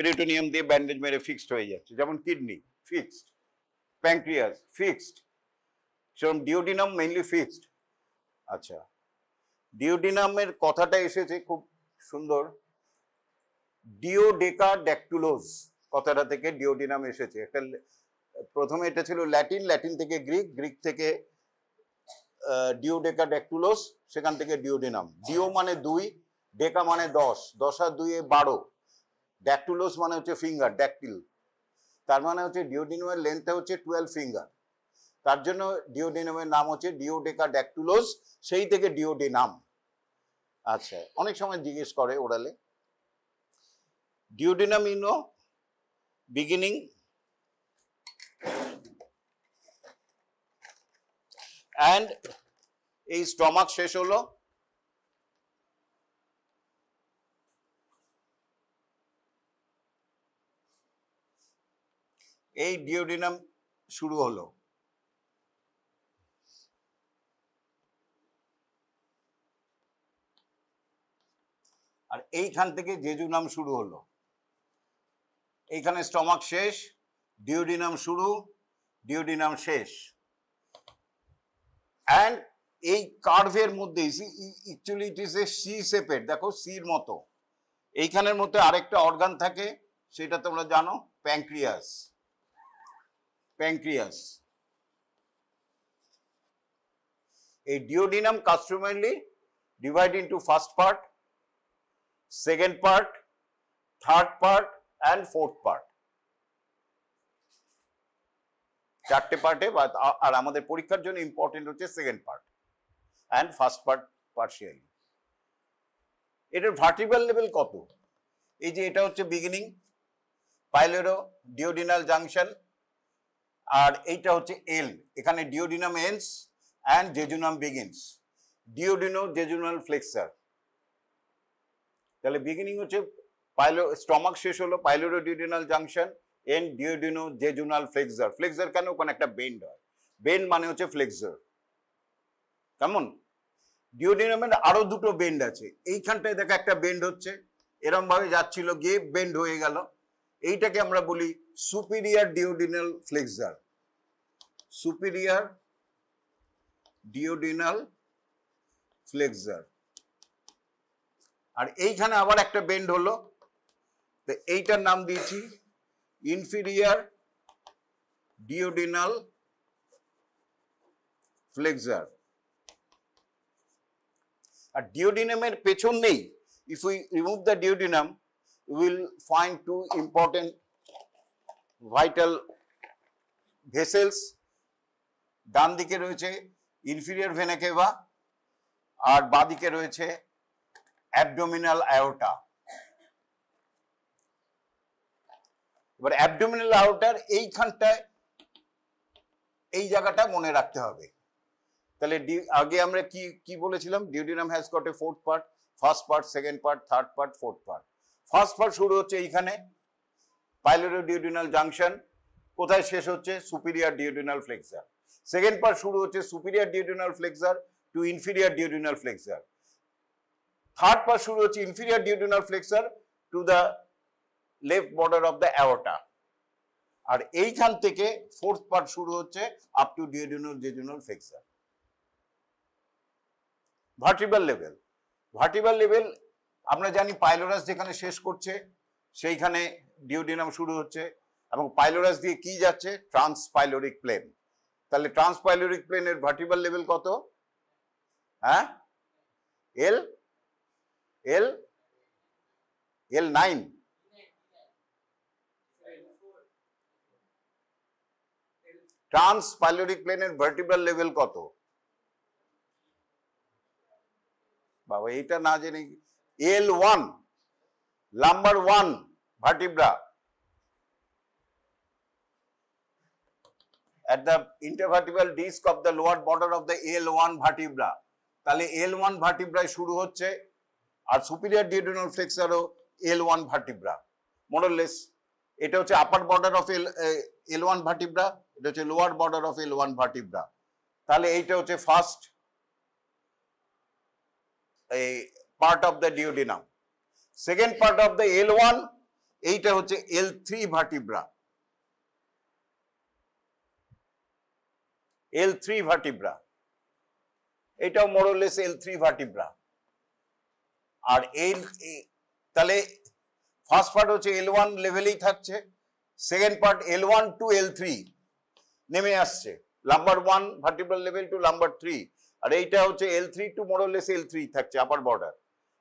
Peritoneum দিয়ে bandage মেরে fixed হয়ে যাচ্ছে, যেমন কিডনি ফিক্সড, প্যাঙ্ক্রিয়াস ফিক্সড, সেরকম ডিওডিনাম মেইনলি ফিক্সড। আচ্ছা, ডিওডিনামের কথাটা এসেছে খুব সুন্দর, ডিওডেকাড্যাকটুলোজ কথাটা থেকে ডিওডিনাম এসেছে। একটা প্রথমে এটা ছিল ল্যাটিন, ল্যাটিন থেকে গ্রিক, গ্রিক থেকে ডিওডেকাড্যাকটুলোস, সেখান থেকে ডিওডিনাম। ডিও মানে 2, ডেকা মানে 10, 10 আর 2 12, ড্যাকটুলোস মানে হচ্ছে ফিঙ্গার, ড্যাকটিল, তার মানে হচ্ছে ডিওডিনামের লেন্থটা হচ্ছে 12 ফিঙ্গার, তার জন্য ডিওডিনামের নাম হচ্ছে ডিওডেকাড্যাকটুলোস, সেই থেকে ডিওডিনাম। আচ্ছা, অনেক সময় জিজ্ঞেস করে ওরালে, ডিওডিনাম ইনো বিগিনিং অ্যান্ড এই স্টমাক শেষ হলো, এই ডিওডিনাম শুরু হলো, আর এইখান থেকে জেজুনাম শুরু হলো। এইখানে স্টমাক শেষ, ডিওডিনাম শুরু, ডিওডিনাম শেষ। অ্যান্ড এই কার্ভের মধ্যে actually it is a C শেপের, দেখো সির মতো, এইখানের মধ্যে আরেকটা অর্গান থাকে, সেটা তোমরা জানো, প্যাঙ্ক্রিয়াস। প্যাঙ্ক্রিয়াস, এই duodenum customarily divide into first part, second part, third part and fourth part, 4টে পার্টে। আর আমাদের পরীক্ষার জন্য ইম্পর্টেন্ট হচ্ছে second part and first part partially. এটার ভার্টিব্রাল লেভেল কত? এই যে এটা হচ্ছে বিগিনিং, পাইলোরো ডিওডিনাল জাংশন, আর এইটা হচ্ছে এল, এখানে duodenum ends and jejunum begins, duodenojejunal flexure. তাহলে বিগিনিং হচ্ছে স্টমাক শেষ হলো pyloroduodenal junction, and ডিওডিনো জেজুনাল flexor. Flexor কেন? ওখানে একটা বেন্ড হয়, বেন্ড মানে হচ্ছে ফ্লেক্সার। কেমন? ডিওডিনামের আরো দুটো বেন্ড আছে, এইখানটায় দেখা একটা বেন্ড হচ্ছে, এরম ভাবে যাচ্ছিল গিয়ে বেন্ড হয়ে গেল, এইটাকে আমরা বলি superior duodenal flexure, superior duodenal flexure. আর এইখানে আবার একটা বেন্ড হলো, তো এইটার নাম দিয়েছি ইনফিরিয়র ডিওডিনাল ফ্লেক্সার। আর ডিওডিনামের পেছন নেই, if we remove the duodenum we will find two important vital vessels, ডান দিকে রয়েছে ইনফিরিয়র ভেনা কেভা আর বাঁ দিকে রয়েছে অ্যাবডোমিনাল আয়োটা। এবার অ্যাবডোমিনাল আয়োটার এইখানটায় এই জায়গাটা মনে রাখতে হবে। তাহলে আগে আমরা কি বলেছিলাম? Duodenum has got a fourth part, first part, second part, third part, fourth part. First part শুরু হচ্ছে এইখানে পাইলোরো ডিওডিনাল জাংশন, কোথায় শেষ হচ্ছে? Superior duodenal flexure. Second part শুরু হচ্ছে superior duodenal flexure to inferior duodenal flexure. Third part শুরু হচ্ছে inferior duodenal flexure to the left border of the aorta. আর এইখান থেকে ফোর্থ পার্ট শুরু হচ্ছে up to duodenal jejunal flexure. Vertebral level, vertebral level আমরা জানি পাইলোরাস যেখানে শেষ করছে সেইখানে ডিওডিনাম শুরু হচ্ছে, এবং পাইলোরাস দিয়ে কি যাচ্ছে? ট্রান্সপাইলোরিক প্লেন। তাহলে ট্রান্সপাইলোরিক প্লেনের ভার্টিব্রাল লেভেল কত? হ্যাঁ, এল এল এল 9। ট্রান্সপাইলোরিক প্লেনের ভার্টিব্রাল লেভেল কত? বাবা এইটা না জেনে, L1 lumbar 1 vertebra at the intervertebral disc of the lower border of the L1 vertebra। তাহলে L1 vertebra শুরু হচ্ছে, আর সুপিরিয়র ডিওডিনাল ফ্লেক্সারও L1 vertebra more or less। এটা হচ্ছে upper border of L1 vertebra, এটা হচ্ছে lower border of L1 vertebra। তাহলে এইটা হচ্ছে first a part of the duodenum। Second part of the L1 এইটা হচ্ছে L3 ভার্টিব্রা, L3 ভার্টিব্রা, এটাও মোরলেস L3 ভার্টিব্রা। আর তাহলে ফার্স্ট পার্ট হচ্ছে L1 লেভেলেই থাকছে, second part L1 two L3 নেমে আসছে, number 1 vertebral level to number 3, আর এইটা হচ্ছে L3 টু মোরলেস L3 থাকছে আপার বর্ডার,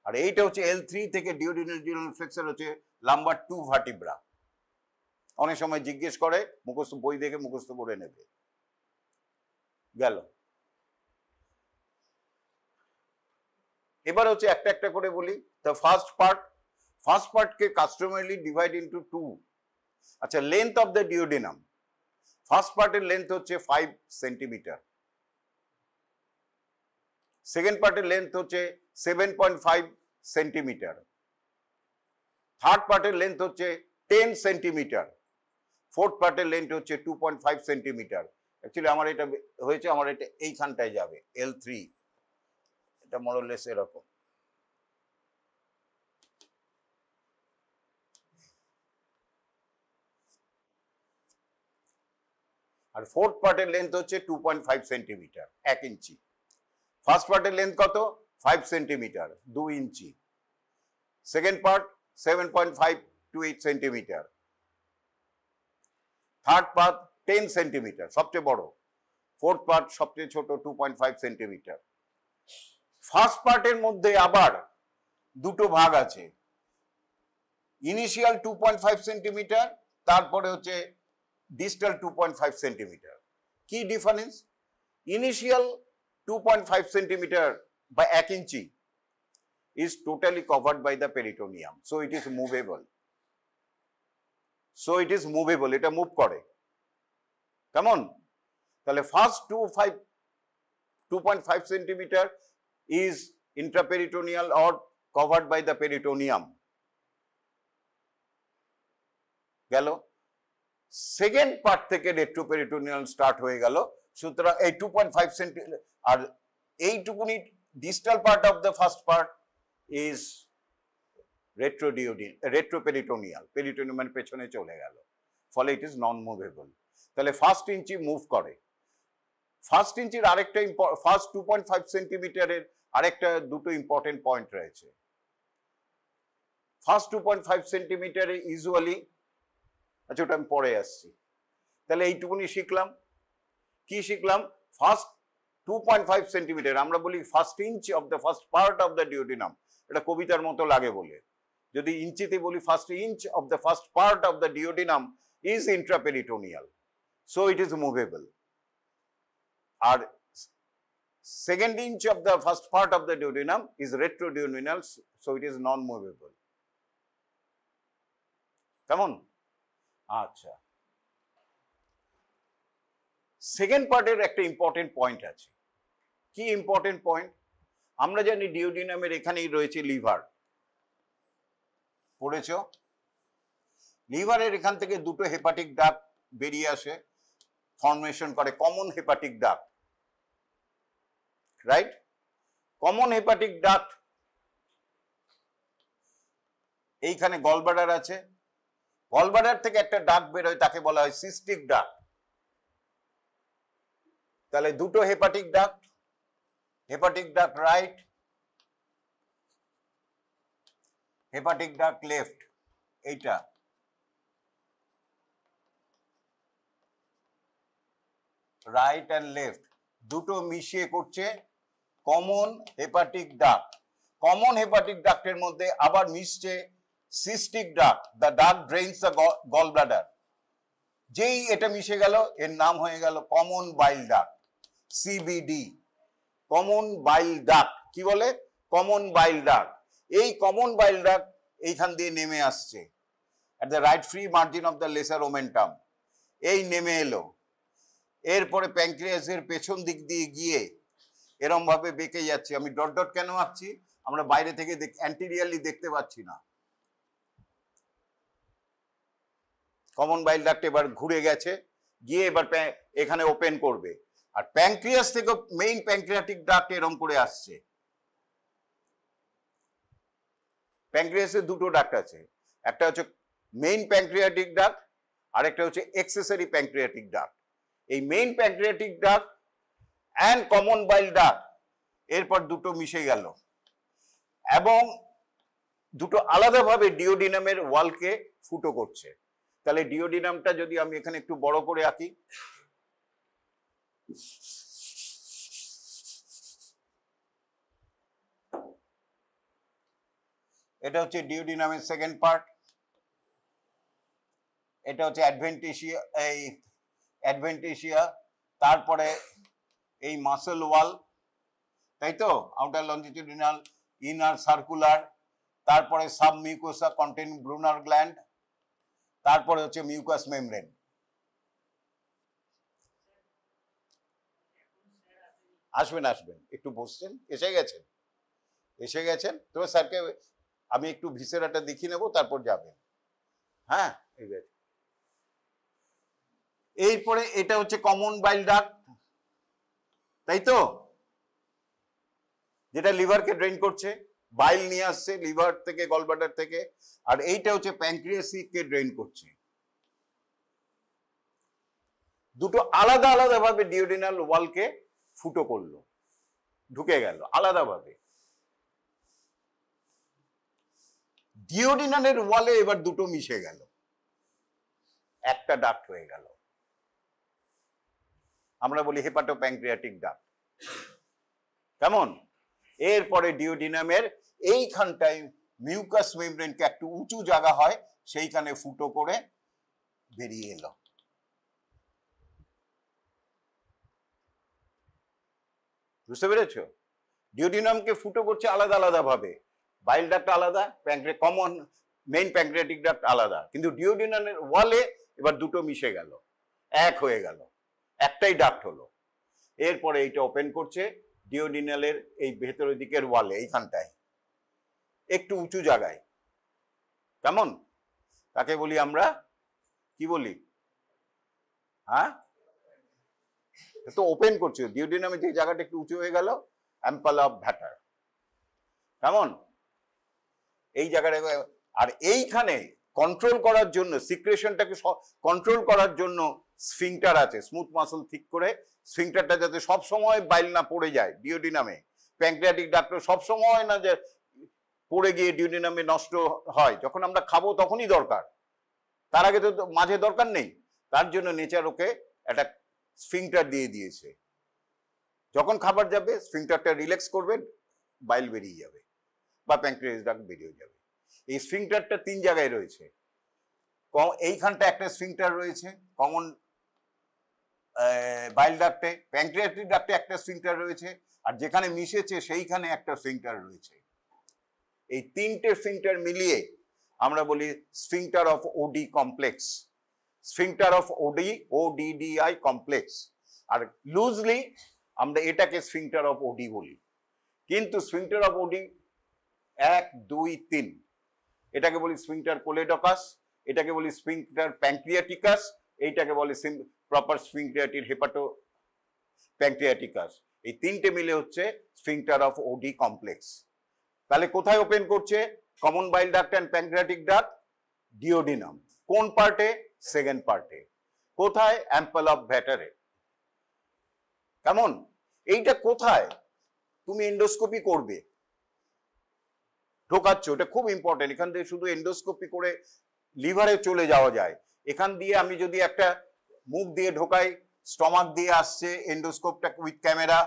আর এইটা হচ্ছে L3 থেকে ডিওডিনাল ফ্লেক্সর হচ্ছে নাম্বার 2 ভার্টিব্রা। অনেক সময় জিজ্ঞেস করে, মুখস্থ বই দেখে মুখস্থ করে নেবে। গেল। এবার হচ্ছে একটা একটা করে বলি। দ্য ফার্স্ট পার্টকে কাস্টমারলি ডিভাইড ইনটু 2। আচ্ছা, length of the duodenum, first পার্টের লেন্থ হচ্ছে 5 সেন্টিমিটার, সেকেন্ড পার্টের লেন্থ হচ্ছে 7.5 সেন্টিমিটার, থার্ড পার্টের লেন্থ হচ্ছে 10 সেন্টিমিটার, ফোর্থ পার্টের লেন্থ হচ্ছে 2.5 সেন্টিমিটার। অ্যাকচুয়ালি আমার এটা হয়েছে, আমার এটা এইখানটায় যাবে L3, এটা মোরলেস এরকম। আর ফোর্থ পার্টের লেন্থ হচ্ছে 2.5 সেন্টিমিটার, 1 ইঞ্চি। ফার্স্ট পার্টের লেন্থ কত? 5 centimetre, 2 inch. Second part 7.5 to 8 centimetre, third part 10 centimetre সবচেয়ে বড়, ফোর্থ পার্ট সবচেয়ে ছোট 2.5 সেন্টিমিটার। ফার্স্ট পার্টের মধ্যে আবার দুটো ভাগ আছে, ইনিশিয়াল 2.5 সেন্টিমিটার, তারপরে হচ্ছে ডিস্টাল 2.5 সেন্টিমিটার। কি ডিফারেন্স? ইনিশিয়াল 2.5 সেন্টিমিটার বা 1 ইঞ্চি is totally covered by the peritoneum, so it is movable, এটা মুভ করে। কেমন? তাহলে first 2.5 centimetre is intraperitoneal or covered by the peritoneum। গেল। সেকেন্ড পার্ট থেকে রেট্রোপেরিটোনিয়াল স্টার্ট হয়ে গেল, সুতরাং এই 2.5 সেন্টিমিটার, আর এইটুকুনি distal part of the first part is retroperitoneal, peritoneum মানে পেছনে চলে গেল, ফলে ইট ইজ নন মুভেবল। তাহলে ফার্স্ট ইঞ্চি মুভ করে। ফার্স্ট ইঞ্চির আরেকটা ফার্স্ট 2.5 সেন্টিমিটারের আরেকটা দুটো ইম্পর্টেন্ট পয়েন্ট রয়েছে। ফার্স্ট 2.5 সেন্টিমিটারে ইউজুয়ালি, আচ্ছা ওটা আমি পরে আসছি। তাহলে এইটুকুনি শিখলাম। কি শিখলাম? ফার্স্ট 2.5 সেন্টিমিটার, আমরা বলি first inch of the first part of the duodenum, এটা কবিতার মতো লাগে বলে। যদি ইঞ্চিতে বলি first inch of the first part of the duodenum is intraperitoneal, so it is movable. আর second inch of the first part of the duodenum is retroduodenal, so it is non movable. কেমন? আচ্ছা, second পার্টের একটা important point আছে। কি important point? আমরা জানি ডিওডিনামের এখানেই রয়েছে লিভার, পড়েছ? লিভারের এখান থেকে দুটো হেপাটিক ডাক্ট বেরিয়ে আসে, ফর্মেশন করে common hepatic duct, right? Common hepatic duct, এইখানে গলব্লাডার আছে, গলব্লাডার থেকে একটা ডাক্ট বেরোয়, তাকে বলা হয় সিস্টিক ডাক্ট। তাহলে দুটো hepatic duct, hepatic duct right, hepatic duct left, এইটা রাইট অ্যান্ড লেফট দুটো মিশিয়ে করছে common hepatic duct. Common hepatic ডাক্টের মধ্যে আবার মিশছে cystic duct, the duct drains the gall bladder. যেই এটা মিশে গেল, এর নাম হয়ে গেল common bile duct, CBD, common bile duct. কি বলে? Common bile duct. এই কমন বাইল ডাক্ট এইখান দিয়ে নেমে আসছে at the right free margin of the lesser omentum, এই নেমে এলো। এরপরে প্যানক্রিয়াসের পেছন দিক দিয়ে গিয়ে এরম ভাবে বেঁকে যাচ্ছে। আমি ডট ডট কেন আঁকছি? আমরা বাইরে থেকে অ্যান্টিরিয়ারলি দেখতে পাচ্ছি না। কমন বাইল ডাক্ট এবার ঘুরে গেছে, গিয়ে এবার এখানে ওপেন করবে। আর প্যানক্রিয়াস থেকে মেইন প্যানক্রিয়াটিক ডাক্ট এরম করে আসছে। প্যানক্রিয়াসের দুটো ডাক্ট আছে, একটা হচ্ছে মেইন প্যাংক্রিয়াটিক ডাক্ট, আরেকটা হচ্ছে এক্সেসরি প্যাংক্রিয়াটিক ডাক্ট। এই main pancreatic duct and common bile duct এরপর দুটো মিশে গেল এবং দুটো আলাদাভাবে ডিওডিনামের ওয়ালকে ফুটো করছে। তাহলে ডিওডিনামটা যদি আমি এখানে একটু বড় করে আঁকি, এটা হচ্ছে ডিওডিনামের সেকেন্ড পার্ট, এটা হচ্ছে অ্যাডভেন্টিসিয়া, তারপরে এই মাসল ওয়াল, তাই তো, আউটার লঞ্জিটিউডিনাল, ইনার সার্কুলার, তারপরে sub mucosa contain Bruner gland, তারপরে হচ্ছে মিউকাস মেমব্রেন। আসবেন আসবেন, একটু বসছেন, এসে গেছেন তো স্যারকে আমি একটু ভিসেরাটা দেখিয়ে নেবো, তারপর যাবেন। হ্যাঁ, এরপরে এটা হচ্ছে কমন বাইল ডাক্ট, তাই তো, যেটা লিভারকে ড্রেন করছে, বাইল নিয়ে আসছে লিভার থেকে, গলব্লাডার থেকে। আর এইটা হচ্ছে প্যানক্রিয়াসকে ড্রেন করছে। দুটো আলাদা আলাদা ভাবে ডিওডিনাল ওয়ালকে ফুটো করলো, ঢুকে গেল আলাদাভাবে। ডিওডিনালের ওয়ালে এবার দুটো মিশে গেল, একটা ডাক্ট হয়ে গেল, আমরা বলি হেপাটো প্যাংক্রিয়াটিক ডাক্ট। কেমন? এরপরে ডিওডিনামের এইখানটায় মিউকাস মেমব্রেনকে একটু উঁচু জায়গা হয়, সেইখানে ফুটো করে বেরিয়ে এলো। বুঝতে পেরেছ? ডিওডিনামকে ফুটো করছে আলাদা আলাদা ভাবে, বাইল ডাক্ট আলাদা, কমন মেইন প্যাংক্রিয়াটিক ডাক্ট আলাদা, কিন্তু ডিওডিনামের ওয়ালে এবার দুটো মিশে গেল, এক হয়ে গেল, একটাই ডাক্ট হলো। এরপরে এইটা ওপেন করছে ডিওডিনালের এই ভেতরের দিকের ওয়ালে, এইখানটায় একটু উঁচু জায়গায়। কেমন? তাকে বলি আমরা কি বলি? হ্যাঁ, তো ওপেন করছে ডিওডিনামের যে জায়গাটা একটু উঁচু হয়ে গেল, অ্যাম্পল অফ ভ্যাটার। কেমন? এই জায়গাটা। আর এইখানে কন্ট্রোল করার জন্য, সিক্রেশনটাকে কন্ট্রোল করার জন্য স্ফিংটার আছে, স্মুথ মাসল ঠিক করে স্ফিংটারটা যাতে সব সময় বাইল না পড়ে যায় ডিওডিনামে। প্যাংক্রিয়াটিক ডাক্তার সব সময় না যে পড়ে গিয়ে ডিওডিনামে নষ্ট হয়, যখন আমরা খাবো তখনই দরকার, তার আগে তো মাঝে দরকার নেই। তার জন্য নেচার ওকে একটা স্ফিংটার দিয়ে দিয়েছে, যখন খাবার যাবে স্ফিংটারটা রিল্যাক্স করবে, বাইল বেরিয়ে যাবে বা প্যাংক্রিয়াস ডাক্ট বেরিয়ে যাবে। এই স্ফিংটারটা তিন জায়গায় রয়েছে, এইখানটা একটা স্ফিংটার রয়েছে কমন বাইল ডাক্টে, প্যাংক্রিয়াটিক ডাক্টে একটা স্ফিংটার রয়েছে, আর যেখানে মিশেছে সেইখানে একটা স্ফিংটার রয়েছে। এই তিনটে স্ফিংটার মিলিয়ে আমরা বলি sphincter of Oddi complex, sphincter of Oddi, ODDI complex. আর লুজলি আমরা এটাকে স্ফিংটার অফ ওডি বলি, কিন্তু স্ফিংটার অফ ওডি 1, 2, 3, এটাকে বলি স্ফিংটার কোলেডকাস, এটাকে বলি স্ফিংটার প্যাংক্রিয়াটিকাস, এইটাকে বলে প্রপার স্ফিংক্রিয়াটির হেপাটো প্যাংক্রিয়াটিকাস। এই তিনটে মিলে হচ্ছে স্ফিংটার অফ ওডি কমপ্লেক্স। তাহলে কোথায় ওপেন করছে? Common bile duct and pancreatic duct, duodenum. কোন পার্টে? সেকেন্ড পার্টে। কোথায়? অ্যাম্পল অফ ভ্যাটারে। কেমন? এইটা কোথায় তুমি এন্ডোস্কোপি করবে, ঢোকাচ্ছ, এটা খুব ইম্পর্টেন্ট। এখান থেকে শুধু এন্ডোস্কোপি করে লিভারে চলে যাওয়া যায়, এখান দিয়ে আমি যদি একটা মুখ দিয়ে ঢোকাই, স্টমাক দিয়ে আসছে এন্ডোস্কোপটা উইথ ক্যামেরা,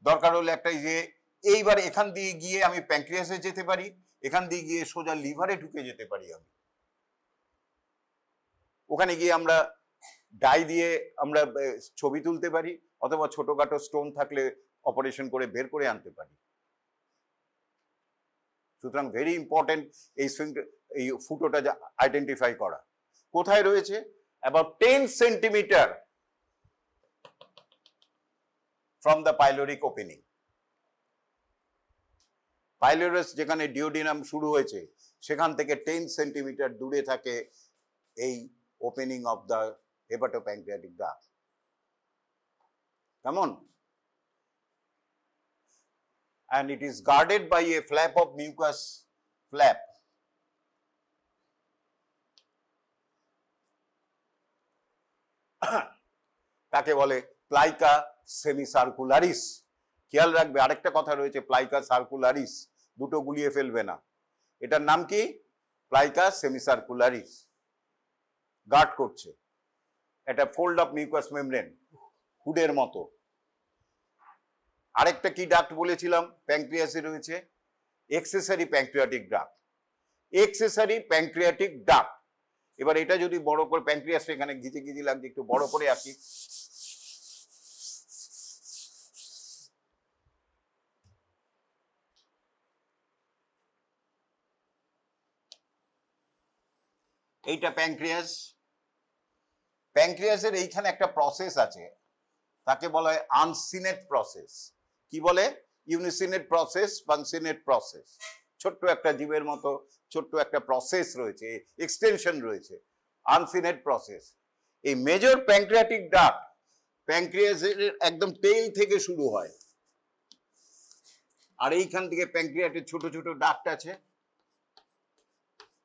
দরকার হলে একটা যে এইবার এখান দিয়ে গিয়ে আমি প্যাংক্রিয়াসে যেতে পারি, এখান দিয়ে গিয়ে সোজা লিভারে ঢুকে যেতে পারি আমি। ওখানে গিয়ে আমরা ডাই দিয়ে আমরা ছবি তুলতে পারি, অথবা ছোটখাটো স্টোন থাকলে অপারেশন করে বের করে আনতে পারি। সুতরাং ভেরি ইম্পর্টেন্ট এই ফুটোটা আইডেন্টিফাই করা। কোথায় রয়েছে? About 10 centimetre from the pyloric opening. Pylorus যেখানে ডিওডিনাম শুরু হয়েছে সেখান থেকে 10 সেন্টিমিটার দূরে থাকে এই ওপেনিং অফ দ্য হেপাটোপ্যাংক্রিয়াটিক ডাক্ট। কেমন? And it is guarded by a flap of mucus flap. তাকে বলে প্লাইকা সেমিসার্কুলারিস। খেয়াল রাখবে আরেকটা কথা রয়েছে, প্লাইকা সার্কুলারিস, দুটো গুলিয়ে ফেলবে না। এটার নাম কি? প্লাইকা সেমিসার্কুলারিস। গার্ড করছে, এটা ফোল্ড অফ মিউকাস মেমব্রেন, হুডের মতো। আরেকটা কি ডাক্ট বলেছিলাম প্যানক্রিয়াসে রয়েছে? এক্সেসারি প্যানক্রিয়াটিক ডাক্ট। এক্সেসারি pancreatic duct. এবার এটা যদি বড় করে, প্যানক্রিয়াসটা এখানে ঘিচে ঘিচে লাগছে, একটু বড় করে আঁকি। এইটা প্যানক্রিয়াস। প্যানক্রিয়াসের এইখানে একটা প্রসেস আছে, তাকে বলা হয় আনসিনেট প্রসেস। কি বলে? ইউনিসিনেট প্রসেস, পানসিনেট প্রসেস। ছোট্ট একটা জীবের মতো ছোট্ট একটা প্রসেস রয়েছে, এক্সটেনশন রয়েছে, আনসিনেট প্রসেস। এই মেজর প্যানক্রিয়াটিক ডাক্ট প্যানক্রিয়াসের একদম টেইল থেকে শুরু হয়, আর এইখান থেকে প্যানক্রিয়াটের ছোট ছোট ডাক্ট আছে,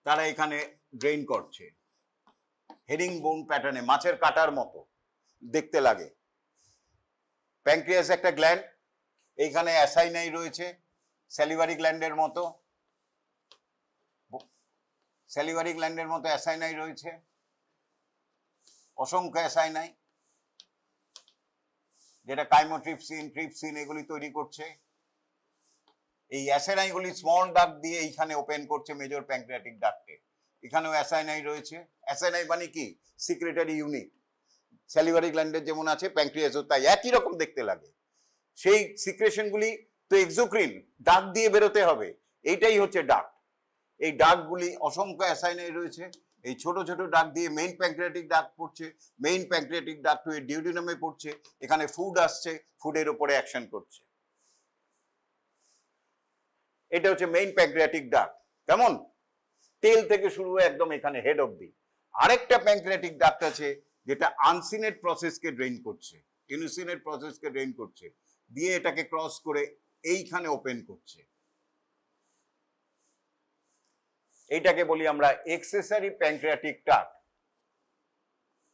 তারা এখানে ড্রেন করছে হেরিং বোন প্যাটার্নে, মাছের কাটার মতো দেখতে লাগে। প্যানক্রিয়াস একটা গ্ল্যান্ড, এইখানে অ্যাসাইনাই রয়েছে স্যালিভারি গ্ল্যান্ডের মতো, স্যালিভারি গ্ল্যান্ডের মতো অ্যাসাইনাই রয়েছে, অসংখ্য অ্যাসাইনাই, যেটা কাইমোট্রিপসিন, ট্রিপসিন এগুলি তৈরি করছে। এই অ্যাসাইনাইগুলি স্মল ডাক্ট দিয়ে এইখানে ওপেন করছে মেজর প্যানক্রিয়াটিক ডাক্টে। এখানেও অ্যাসাইনাই রয়েছে। অ্যাসাইনাই মানে কি? Secretary unit. স্যালিভারি গ্ল্যান্ডের যেমন আছে, প্যানক্রিয়াসও তাই, একই রকম দেখতে লাগে। সেই সিক্রেশনগুলি তো এক্সোক্রিন, ডাক দিয়ে বেরোতে হবে, এইটাই হচ্ছে ডাক। এই ডাকগুলি অসংখ্য অ্যাসাইনাই রয়েছে, এই ছোট ছোট ডাক দিয়ে মেইন প্যানক্রিয়াটিক ডাক পড়ছে, মেইন প্যানক্রিয়াটিক ডাক হয়ে ডিউডিনামে পড়ছে, এখানে ফুড আসছে, ফুডের উপরে অ্যাকশন করছে। এটা হচ্ছে মেইন প্যানক্রিয়াটিক ডাক। কেমন? টেল থেকে শুরু হয়ে একদম এখানে হেড অবধি। আরেকটা প্যানক্রিয়াটিক ডাক্ট আছে যেটা আনসিনেট প্রসেসকে ড্রেন করছে, ইউনিসিনেট প্রসেসকে ড্রেন করছে, দিয়ে এটাকে ক্রস করে এইখানে ওপেন করছে। এইটাকে বলি আমরা এক্সেসারি প্যানক্রিয়াটিক ডাক্ট,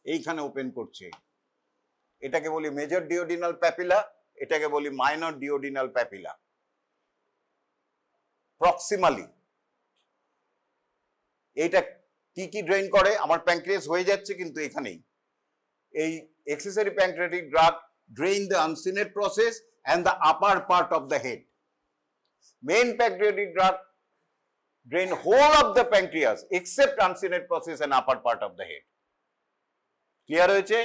এইখানে ওপেন করছে। এটাকে বলি মেজর ডিওডিনাল প্যাপিলা, এটাকে বলি মাইনর ডিওডিনাল প্যাপিলা। প্রক্সিমালি এইটা কি কি ড্রেন করে? আমার প্যানক্রিয়াস হয়ে যাচ্ছে কিন্তু এখানেই। এই এক্সেসারি pancreatic duct drain the uncinate process and the upper part of the head. Main pancreatic duct drain whole of the pancreas except uncinate process and upper part of the head. Clear হয়েছে?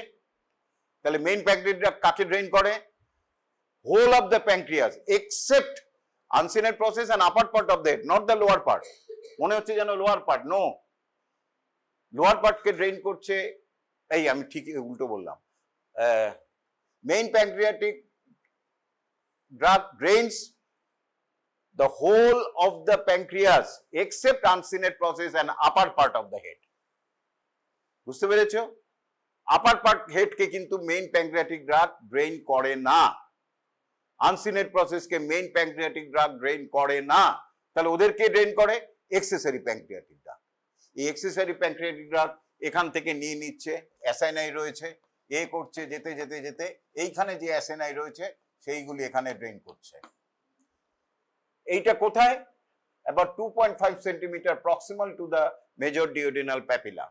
তাহলে main pancreatic duct কাকে drain করে? Whole of the pancreas except uncinate process and upper part of the head, not the lower part. মনে হচ্ছে যেন lower part, no, lower পার্টকে drain করছে। এই আমি ঠিক উল্টো বললাম। Main pancreatic duct drains the whole of the pancreas except uncinate process and upper part of the head. বুঝতে পেরেছো? আপার পার্ট হেডকে কিন্তু মেইন প্যানক্রিয়াটিক ডাক্ট ড্রেন করে না, আনসিনেট প্রসেসকে মেইন প্যানক্রিয়াটিক ডাক্ট ড্রেন করে না। তাহলে ওদেরকে ড্রেন করে এক্সেসারি প্যানক্রিয়াটিক ডাক্ট। এই এক্সেসারি প্যানক্রিয়াটিক ডাক্ট এখান থেকে নিয়ে নিচ্ছে, অ্যাসাইনাই রয়েছে, এ করছে, যেতে যেতে যেতে এইখানে যে অ্যাসাইনাই রয়েছে সেইগুলি এখানে ড্রেন করছে। এইটা কোথায়? about 2.5 centimetre proximal to the major duodenal papilla.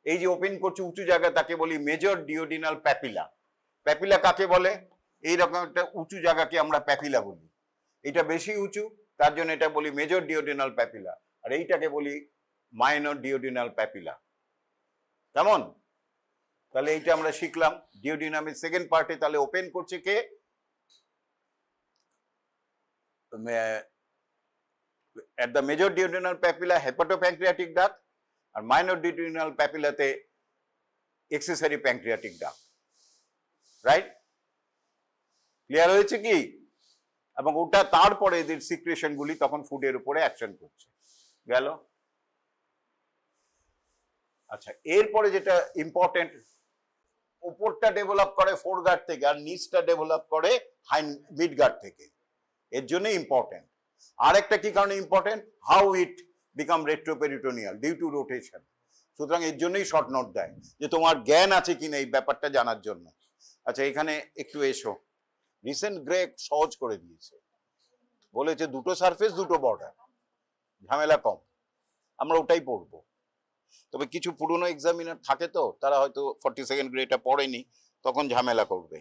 এই যে ওপেন করছে উঁচু জায়গা, তাকে বলি মেজর ডিওডিনাল প্যাপিলা। প্যাপিলা কাকে বলে? এইরকম একটা উঁচু জায়গাকে আমরা প্যাপিলা বলি। এটা বেশি উঁচু, তার জন্য এটা বলি মেজর ডিওডিনাল প্যাপিলা, আর এইটাকে বলি মাইনর ডিওডিনাল প্যাপিলা। কেমন? তাহলে এইটা আমরা শিখলাম। ডিওডিনামের সেকেন্ড পার্টে তাহলে ওপেন করছে কে? at the major duodenal papilla hepatopancreatic duct আর minor duodenal papillaতে accessory pancreatic duct, right? Clear হয়েছে কি? এবং ওটা তারপরে এদের সিক্রেশন গুলি তখন ফুডের উপরে অ্যাকশন করছে। গেল? আচ্ছা, এরপরে যেটা ইম্পর্টেন্ট, উপরটা ডেভেলপ করে ফোর গার্ড থেকে আর নিচটা ডেভেলপ করে মিড গার্ড থেকে। এর জন্য ইম্পর্টেন্ট। আর একটা কি কারণে important? How it become retroperitoneal due to rotation. সুতরাং এর জন্যই শর্ট নোট দেয় যে তোমার জ্ঞান আছে কিনা এই ব্যাপারটা জানার জন্য। আচ্ছা এখানে একটু এসো, রিসেন্ট গ্রে সহজ করে দিয়েছে, বলেছে দুটো সারফেস দুটো বর্ডার, ঝামেলা কম, আমরা ওটাই পড়বো। তবে কিছু পুরনো এক্সামিনার থাকে তো তারা হয়তো 42nd গ্রেডটা পড়েনি, তখন ঝামেলা করবে।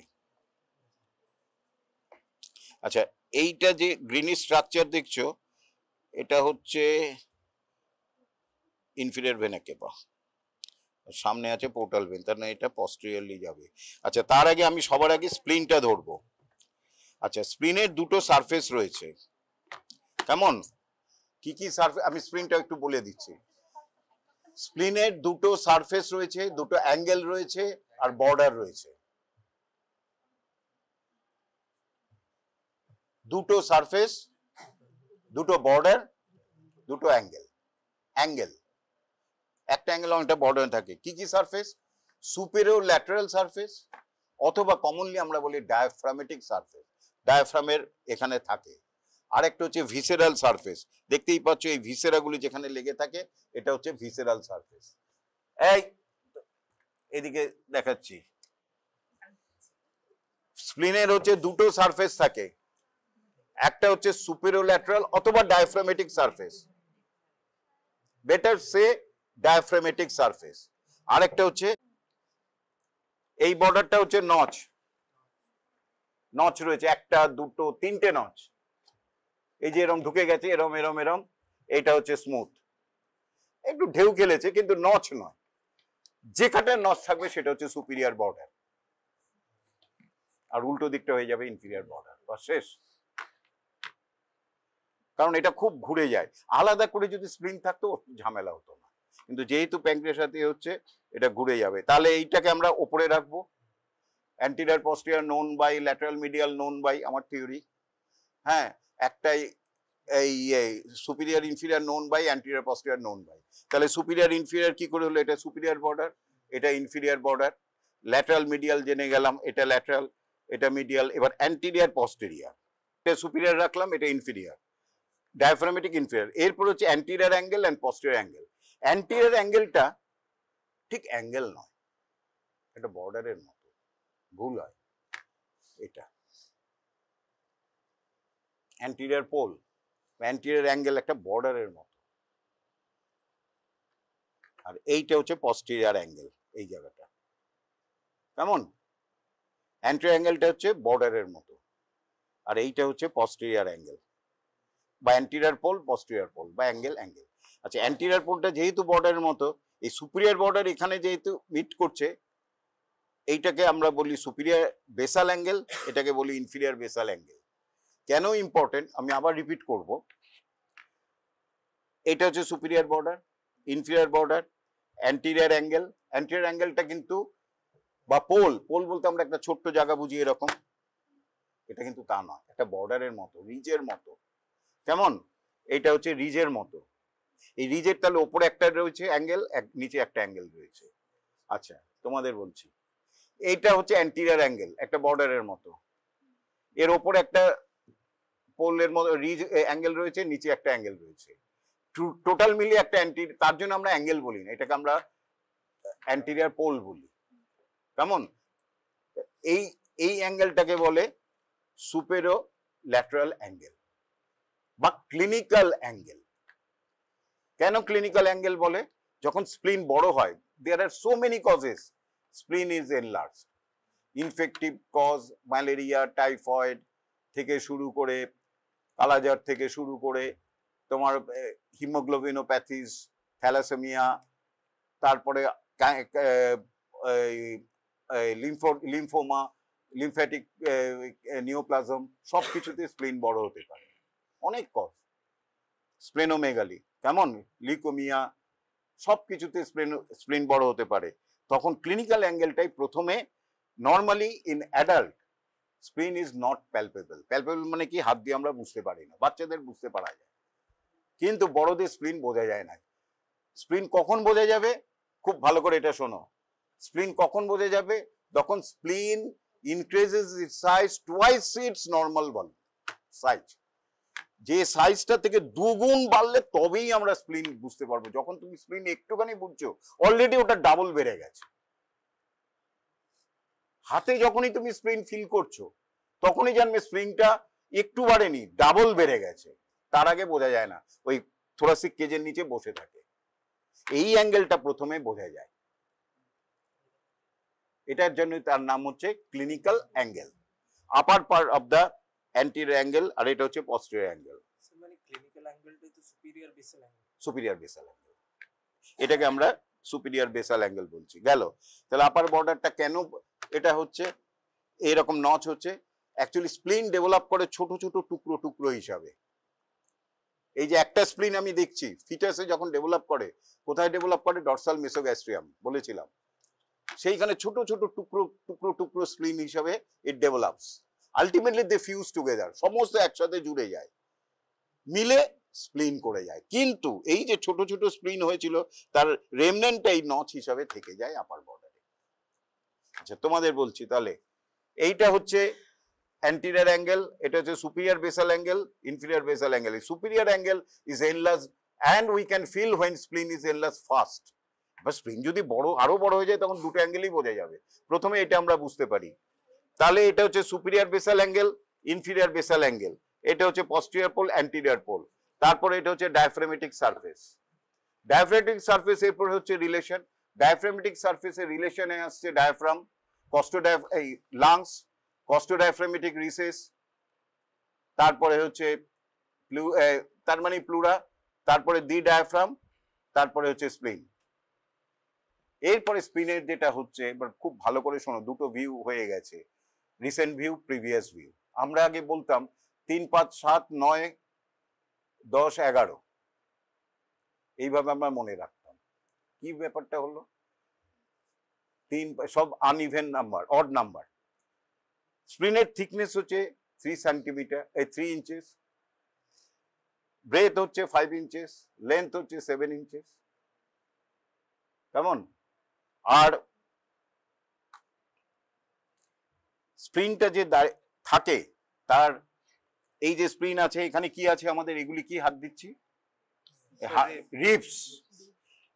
আচ্ছা এইটা যে গ্রিনি স্ট্রাকচার দেখছো এটা হচ্ছে ইনফিরিয়র ভেনা কেপা, সামনে আছে পোর্টাল ভেন, তার মানে এটা পস্টেরিয়রলি যাবে। আচ্ছা তার আগে আমি সবার আগে স্প্লিনটা ধরবো। আচ্ছা স্প্লিনের দুটো সারফেস রয়েছে, কেমন কি কি সারফেস আমি স্প্লিনটা একটু বলে দিচ্ছি। স্প্লিনের দুটো সারফেস রয়েছে, দুটো অ্যাঙ্গেল রয়েছে আর বর্ডার রয়েছে। দুটো সারফেস, দুটো বর্ডার, দুটো অ্যাঙ্গেল। অ্যাঙ্গেল একটা অ্যাঙ্গেল একটা বর্ডার থাকে। কি কি সারফেস? সুপেরিয়র ল্যাটারাল সারফেস, অথবা কমনলি আমরা বলি ডায়াফ্রামেটিক সারফেস, ডায়াফ্রামের এখানে থাকে। আরেকটা হচ্ছে ভিসেরাল সারফেস, দেখতেই পাচ্ছ এই ভিসেরাগুলি যেখানে লেগে থাকে এটা হচ্ছে ভিসেরাল সারফেস। এই এদিকে দেখাচ্ছি, স্প্লিনের হচ্ছে দুটো সারফেস থাকে, একটা হচ্ছে সুপেরিয়র ল্যাটারাল অথবা ডায়াফ্রামেটিক সারফেস, বেটার সে ডায়াফ্রামেটিক সারফেস। আরেকটা হচ্ছে এই বর্ডারটা হচ্ছে নচ, নচ রয়েছে একটা দুটো তিনটে নচ, এই যে এরম ঢুকে গেছে এরম এরম এরম, এইটা হচ্ছে স্মুথ, একটু ঢেউ খেলেছে কিন্তু নচ নয়। যেখানে নচ থাকবে সেটা হচ্ছে সুপিরিয়র বর্ডার, আর উল্টো দিকটা হয়ে যাবে ইনফিরিয়র বর্ডার, বাস শেষ। কারণ এটা খুব ঘুরে যায়, আলাদা করে যদি স্প্লিন থাকতো ঝামেলা হতো না, কিন্তু যেহেতু প্যাঙ্ক্রিয়াস সাথে হচ্ছে এটা ঘুরে যাবে। তাহলে এইটাকে আমরা ওপরে রাখবো, anterior posterior known by lateral medial known by আমার থিওরি। হ্যাঁ একটাই এই superior inferior known by anterior posterior known by. তাহলে সুপিরিয়র ইনফিরিয়র কি করে হলো? এটা সুপিরিয়র বর্ডার, এটা ইনফিরিয়র বর্ডার, ল্যাটারাল মিডিয়াল জেনে গেলাম, এটা ল্যাটারাল এটা মিডিয়াল। এবার অ্যান্টিরিয়র পস্টেরিয়র, এটা সুপিরিয়র রাখলাম, এটা ইনফিরিয়র, ডায়াফ্রামেটিক ইনফিরিয়র। এরপর হচ্ছে anterior angle and posterior angle. Anterior অ্যাঙ্গেলটা ঠিক অ্যাঙ্গেল নয়, এটা বর্ডারের মতো, ভুল হয়। এটা অ্যান্টিরিয়র পোল, অ্যান্টিরিয়র অ্যাঙ্গেল একটা বর্ডারের মতো, আর এইটা হচ্ছে পস্টেরিয়র অ্যাঙ্গেল, এই জায়গাটা কেমন? অ্যান্টিরিয়র অ্যাঙ্গেলটা হচ্ছে বর্ডারের মতো, আর এইটা হচ্ছে পস্টেরিয়র অ্যাঙ্গেল বা অ্যান্টিরিয়র পোল, পস্টেরিয়র পোল বা অ্যাঙ্গেল অ্যাঙ্গেল। আচ্ছা অ্যান্টিরিয়র পোলটা যেহেতু বর্ডারের মতো, এই সুপিরিয়র বর্ডার এখানে যেহেতু মিট করছে, এইটাকে আমরা বলি সুপিরিয়র বেসাল অ্যাঙ্গেল, এটাকে বলি ইনফিরিয়র বেসাল অ্যাঙ্গেল। কেন ইম্পর্টেন্ট আমি আবার রিপিট করব, এটা হচ্ছে superior border, inferior border, anterior angle. Anterior অ্যাঙ্গেলটা কিন্তু বা পোল, পোল বলতে আমরা একটা ছোট্ট জায়গা বুঝি এরকম, এটা কিন্তু তা নয়, একটা বর্ডারের মতো, রিজের মতো। কেমন? এইটা হচ্ছে রিজের মতো, এই রিজের তাহলে ওপরে একটা রয়েছে অ্যাঙ্গেল, নিচে একটা অ্যাঙ্গেল রয়েছে। আচ্ছা তোমাদের বলছি, এইটা হচ্ছে অ্যান্টিরিয়র অ্যাঙ্গেল, একটা বর্ডারের মতো, এর ওপরে একটা পোলের মতো রিজ অ্যাঙ্গেল রয়েছে, নিচে একটা অ্যাঙ্গেল রয়েছে, টোটাল মিলিয়ে একটা তার জন্য আমরা অ্যাঙ্গেল বলি না, এটাকে আমরা অ্যান্টিরিয়র পোল বলি। কেমন? এই এই অ্যাঙ্গেলটাকে বলে সুপেরিয়র ল্যাটারাল অ্যাঙ্গেল বা ক্লিনিক্যাল অ্যাঙ্গেল। কেন ক্লিনিক্যাল অ্যাঙ্গেল বলে? যখন স্প্লিন বড় হয়, there are so many causes, spleen is enlarged, infective cause, malaria, typhoid থেকে শুরু করে, কালাজ্বর থেকে শুরু করে তোমার হিমোগ্লোবিনোপ্যাথিস, থ্যালাসেমিয়া, তারপরে লিম্ফোমা, লিম্ফ্যাটিক নিওপ্লাজম, সব কিছুতে স্প্লিন বড় হতে পারে, অনেক কজ, স্প্লেনোমেগালি, কেমন, লিউকোমিয়া, সব কিছুতে স্প্লিন বড় হতে পারে। তখন ক্লিনিক্যাল অ্যাঙ্গেলটাই প্রথমে, normally in adult স্প্লিন is not palpable. Palpable মানে কি? হাত দিয়ে আমরা বুঝতে পারি না, বাচ্চাদের বুঝতে পারা যায়, কিন্তু বড়দের স্প্লিন বোঝা যায় না। স্প্লিন কখন বোঝা যাবে? খুব ভালো করে এটা শোনো, স্প্লিন কখন বোঝা যাবে? যখন স্প্লিন increases its size twice its normal size, যে সাইজটা থেকে দুগুণ বাড়লে তবেই আমরা স্প্লিন বুঝতে পারবো। যখন তুমি স্প্লিন একটুখানি বুঝছো অলরেডি ওটা ডাবল বেড়ে গেছে। হাতে যখনই তুমি স্প্লিন ফিল করছো তখনই জানবে স্প্রিংটা একটু বাড়েনি, ডাবল বেড়ে গেছে। তার আগে বোঝা যায় না, ওই থোরাসিক কেজের নিচে বসে থাকে। এই অ্যাঙ্গেলটা প্রথমে বোঝা যায়, এটার জন্য তার নাম হচ্ছে clinical angle. Upper part of the anterior angle, আর এটা হচ্ছে পস্টেরিয়র অ্যাঙ্গেল। মানে ক্লিনিক্যাল অ্যাঙ্গেলটাই তো superior basal angle. Superior basal angle, এটাকে আমরা সুপিরিয়র বেসাল অ্যাঙ্গেল বলছি। গেল। তাহলে আপার বর্ডারটা কেন এটা হচ্ছে এরকম নচ হচ্ছে, অ্যাকচুয়ালি স্প্লিন ডেভেলপ করে ছোট ছোট টুকরো টুকরো হিসাবে। এই যে একটা স্প্লিন আমি দেখছি ফিটাসে যখন ডেভেলপ করে, কোথায় ডেভেলপ করে? ডর্সাল মেসোগ্যাস্ট্রিয়াম বলেছিলাম, সেইখানে ছোট ছোট টুকরো টুকরো টুকরো স্প্লিন হিসাবে it develops. Ultimately they fuse together, সমস্ত একসাথে জুড়ে যায়, মিলে স্প্লিন করে যায়। কিন্তু এই যে ছোট ছোট স্প্লিন হয়েছিল তার রেমনেন্ট এই নচ হিসাবে থেকে যায় আপার বর্ডারে। আচ্ছা তোমাদের বলছি, তাহলে এইটা হচ্ছে anterior angle, এটা হচ্ছে superior basal angle, inferior basal angle. Superior angle is enlarged and we can feel when spleen is enlarged fast. এবার স্প্লিন যদি বড় আরো বড় হয়ে যায় তখন দুটো অ্যাঙ্গেলই বোঝা যাবে। প্রথমে এটা আমরা বুঝতে পারি। তাহলে এটা হচ্ছে superior basal angle, inferior basal angle, এটা হচ্ছে posterior pole, anterior pole, তারপরে এটা হচ্ছে diaphragmatic surface। diaphragmatic surface এরপর হচ্ছে রিলেশন, diaphragmatic surface এর রিলেশনে আসছে ডায়াফ্রাম, এই লাংস, কস্টোডায়াফ্রামেটিক রিসেস, তারপরে হচ্ছে তার মানে প্লুরা, তারপরে দি ডায়াফ্রাম, তারপরে হচ্ছে স্প্লিন। এরপরে স্প্লিনের যেটা হচ্ছে, এবার খুব ভালো করে শোনো, দুটো ভিউ হয়ে গেছে, রিসেন্ট ভিউ, প্রিভিয়াস ভিউ। আমরা আগে বলতাম 3, 5, 7, 9, 10, 11, এইভাবে আমরা মনে রাখতাম। কি ব্যাপারটা হলো? 3 সব আনইভেন নাম্বার, অড নাম্বার। স্প্লিনের থিকনেস হচ্ছে 3 সেন্টিমিটার, 3 ইঞ্চেস, ব্রেথ হচ্ছে 5 ইঞ্চেস, লেন্থ হচ্ছে 7 ইঞ্চেস। কেমন? আর স্প্লিনটা যে থাকে তার এই যে স্প্লিন আছে, এখানে কি আছে আমাদের? এগুলি কি হাত দিচ্ছি? রিবস।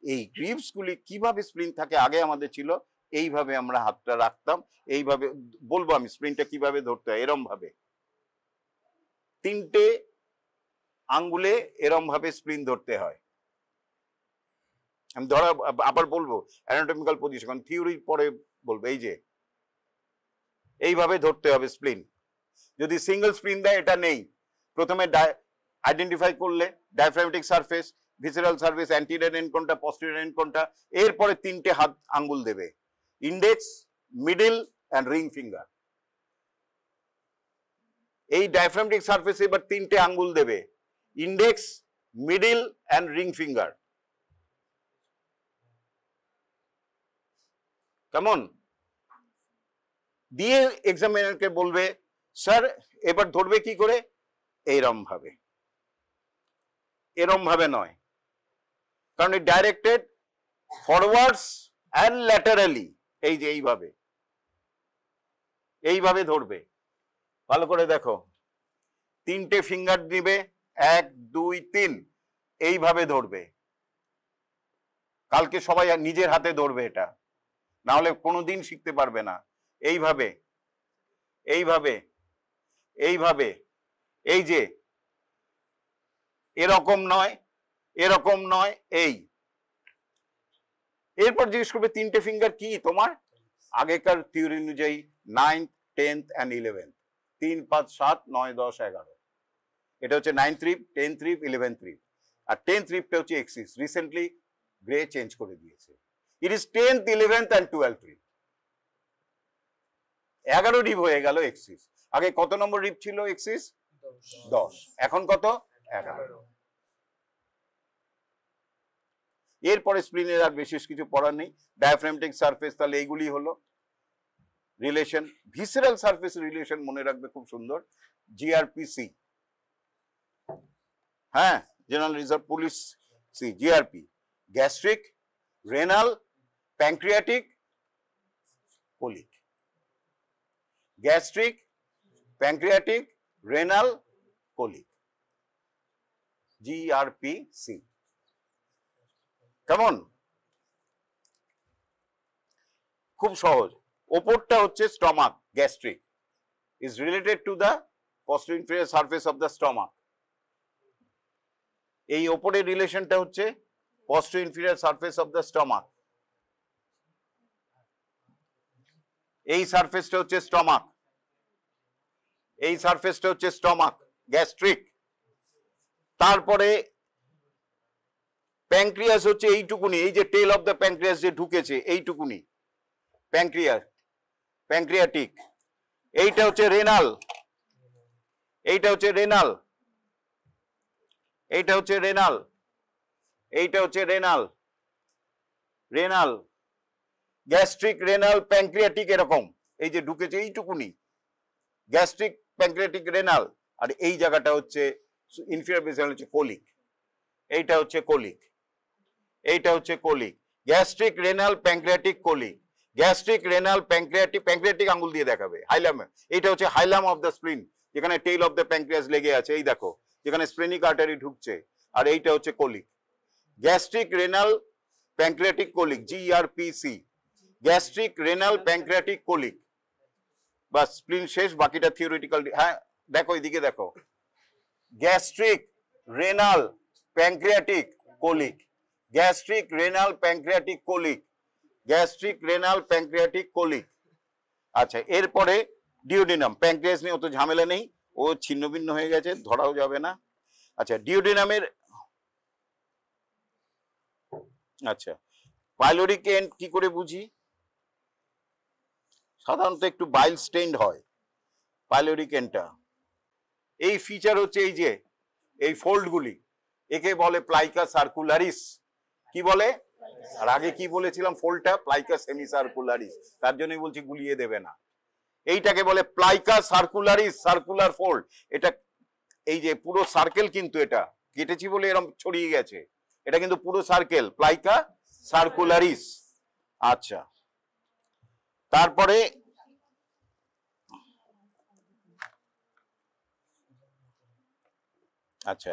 এই রিবস গুলি কিভাবে স্প্লিন থাকে আগে আমাদের ছিল এইভাবে আমরা হাতটা রাখতাম, এইভাবে বলবো আমি স্প্লিনটা কিভাবে ধরতে হয়, এরম ভাবে 3টে আঙ্গুলে এরম ভাবে স্প্লিন ধরতে হয়। আমি ধরা আবার বলবো অ্যানাটমিক্যাল পজিশন, থিওরির পরে বলবো। এই যে এইভাবে ধরতে হবে স্প্লিন। যদি সিঙ্গেল স্প্লিন দেয়, এটা নেই, প্রথমে আইডেন্টিফাই করলে diaphragmatic surface, visceral surface, anterior end কোনটা, পস্টেরিয়র এন্ড কোনটা, এরপরে 3টে হাত আঙ্গুল দেবে, index, middle and ring finger. এই ডায়াফ্রাগমেটিক সারফেসে এবার 3টে আঙ্গুল দেবে, index, middle and ring finger. কেমন? দিয়ে এক্সামিনারকে বলবে, স্যার এবার ধরবে কি করে? এইরম ভাবে, এরম ভাবে নয়, কারণ এই ডাইরেক্টেড ফরওয়ার্ডস অ্যান্ড ল্যাটারালি। এই যে এইভাবে, এইভাবে ধরবে। ভালো করে দেখো, 3টে ফিঙ্গার নিবে, 1, 2, 3, এইভাবে ধরবে। কালকে সবাই নিজের হাতে ধরবে এটা, না হলে কোনোদিন শিখতে পারবে না। এইভাবে, এইভাবে, এইভাবে, এই যে এরকম নয়, এরকম নয়, এই। এরপর জিজ্ঞেস করবে 3টে ফিঙ্গার কি তোমার? আগেকার থিওরি অনুযায়ী 9th, 10th and 11th, 3, 5, 7, 9, 10, 11। এটা হচ্ছে 9th rib, 10th rib, 11th rib। আর 10th ribটা হচ্ছে এক্সিস, রিসেন্টলি গ্রে চেঞ্জ করে দিয়েছে। It is 10th, 11th and 12th rib। 11 rib হয়ে গেল এক্সিস। আগে কত নম্বর রিব ছিল এক্সিস? 10। এখন কত? 11। এরপরে স্প্লিনের আর বিশেষ কিছু পড়ার নেই। ডায়াফ্রাগমেটিক সারফেস, তাহলে এইগুলি হলো রিলেশন। ভিসেরাল সারফেস রিলেশন মনে রাখবে খুব সুন্দর, জিআরপিসি। হ্যাঁ, general reserve police C, GRP, gastric, renal, pancreatic, colic. Gastric, pancreatic, renal, colic. GRPC। কেমন? খুব সহজ। ওপরটা হচ্ছে stomach, gastric is related to the posterior inferior surface of the stomach। এই ওপরের রিলেশনটা হচ্ছে posterior inferior surface of the stomach। এই সারফেসটা হচ্ছে স্টমাক, এই সারফেসটা হচ্ছে স্টমাক, গ্যাস্ট্রিক। তারপরে প্যানক্রিয়াস হচ্ছে এইটুকুনি, এই যে টেল অফ দ্য প্যানক্রিয়াস যে ঢুকেছে এইটুকুনি, প্যানক্রিয়াস, প্যানক্রিয়াটিক। এইটা হচ্ছে রেনাল, এইটা হচ্ছে রেনাল, এইটা হচ্ছে রেনাল, এইটা হচ্ছে renal, renal, gastric, renal, pancreatic, এরকম এই যে ঢুকেছে এইটুকুনি, গ্যাস্ট্রিক, প্যানক্রিয়াটিক, রেনাল। আর এই জায়গাটা হচ্ছে ইনফিরিয়র বেসিন হচ্ছে কোলিক, এইটা হচ্ছে কোলিক, এইটা হচ্ছে colic. Gastric, renal, pancreatic, colic, gastric, renal, pancreatic, pancreatic আঙ্গুল দিয়ে দেখাবে, হাইলাম। এইটা হচ্ছে হাইলাম অফ দ্য স্প্লিন, যেখানে টেইল অফ দ্য প্যানক্রিয়াস লেগে আছে, এই দেখো যেখানে স্প্লেনিক আর্টারি ঢুকছে। আর এইটা হচ্ছে colic, gastric, renal, pancreatic, colic, GRPC, gastric, renal, pancreatic, colic. বাস, স্প্লিন শেষ, বাকিটা থিওরিটিক্যাল। হ্যাঁ দেখো এদিকে দেখো, gastric, renal, pancreatic, colic, gastric, renal, pancreatic, colic, gastric, renal, pancreatic, colic. আচ্ছা, এরপরে ডিওডিনাম। প্যানক্রিয়াস নিয়ে অত ঝামেলা নেই, ও ছিন্ন ভিন্ন হয়ে গেছে, ধরাও যাবে না। আচ্ছা, ডিওডিনামের, আচ্ছা পাইলোরিক এন্ড কি করে বুঝি? সাধারণত একটু বাইল স্টেইনড হয় পাইলোরিক এন্ডটা। এই ফিচার হচ্ছে এই যে এই ফোল্ডগুলি, একে বলে প্লাইকা সার্কুলারিস। কি বলে? আর আগে কি বলেছিলাম? ফোল্ডটা প্লাইকা সেমি সার্কুলারিস, তার জন্যই বলছি গুলিয়ে দেবে না। এইটাকে বলে প্লাইকা সার্কুলারিস, সার্কুলার ফোল্ড। এটা এই যে পুরো সার্কেল, কিন্তু এটা কেটেছি বলে এরকম ছড়িয়ে গেছে, এটা কিন্তু পুরো সার্কেল, প্লাইকা সার্কুলারিস। আচ্ছা, তারপরে আচ্ছা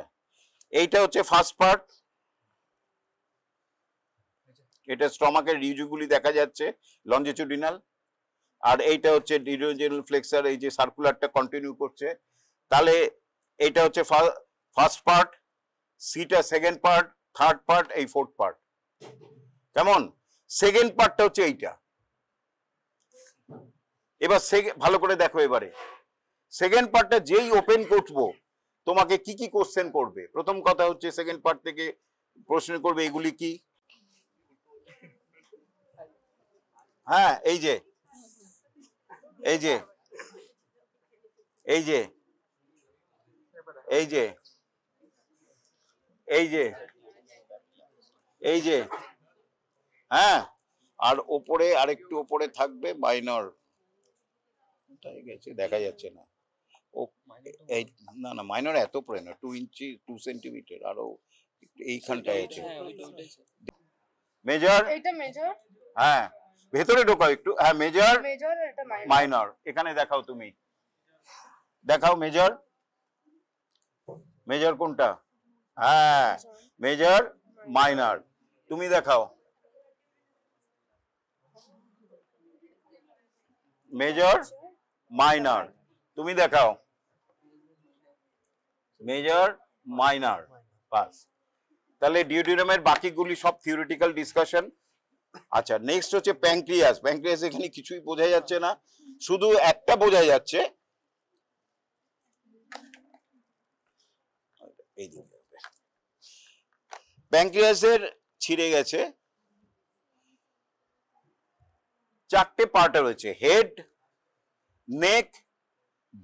এইটা হচ্ছে ফার্স্ট পার্ট, এটা স্টমাকের রিজুগুলি দেখা যাচ্ছে লঞ্জিটিউডিনাল। আর এইটা হচ্ছে ডিওডিনাল ফ্লেক্সার, এই যে সার্কুলারটা কন্টিনিউ করছে। তাহলে এইটা হচ্ছে ফার্স্ট পার্ট, সিটা সেকেন্ড পার্ট, থার্ড পার্ট, এই ফোর্থ পার্ট। কেমন? সেকেন্ড পার্টটা হচ্ছে এইটা। এবার ভালো করে দেখো, এবারে সেকেন্ড পার্টটা যেই ওপেন করবো তোমাকে কি কি কোশ্চেন করবে। প্রথম কথা হচ্ছে সেকেন্ড পার্ট থেকে প্রশ্ন করবে এগুলি কি। হ্যাঁ, এই যে এই যে এই যে এই যে এই যে এই যে হ্যাঁ, আর ওপরে আরেকটু ওপরে থাকবে মাইনর, গেছে দেখা যাচ্ছে না। ও এই না না, মাইনর এত পড়ে না, 2 ইঞ্চি 2 সেন্টিমিটার, আরো এইখানটায় আছে মেজর। এটা মেজর, হ্যাঁ ভেতরে ঢোকাও একটু। হ্যাঁ মেজর, মেজর, এটা মাইনর। এখানে দেখাও, তুমি দেখাও মেজর, মেজর কোনটা? হ্যাঁ মেজর, মাইনর। তুমি দেখাও মেজর, মাইনর। তুমি দেখাও মেজর, মাইনর। বাস, তাহলে ডিওডিনামের বাকিগুলি সব থিওরিটিক্যাল ডিসকাশন। আচ্ছা, নেক্সট হচ্ছে প্যানক্রিয়াস। প্যানক্রিয়াস এখানে কিছুই বোঝা যাচ্ছে না, শুধু একটা বোঝা যাচ্ছে, প্যানক্রিয়াসের ছিঁড়ে গেছে, চারটে পার্ট রয়েছে, head, neck,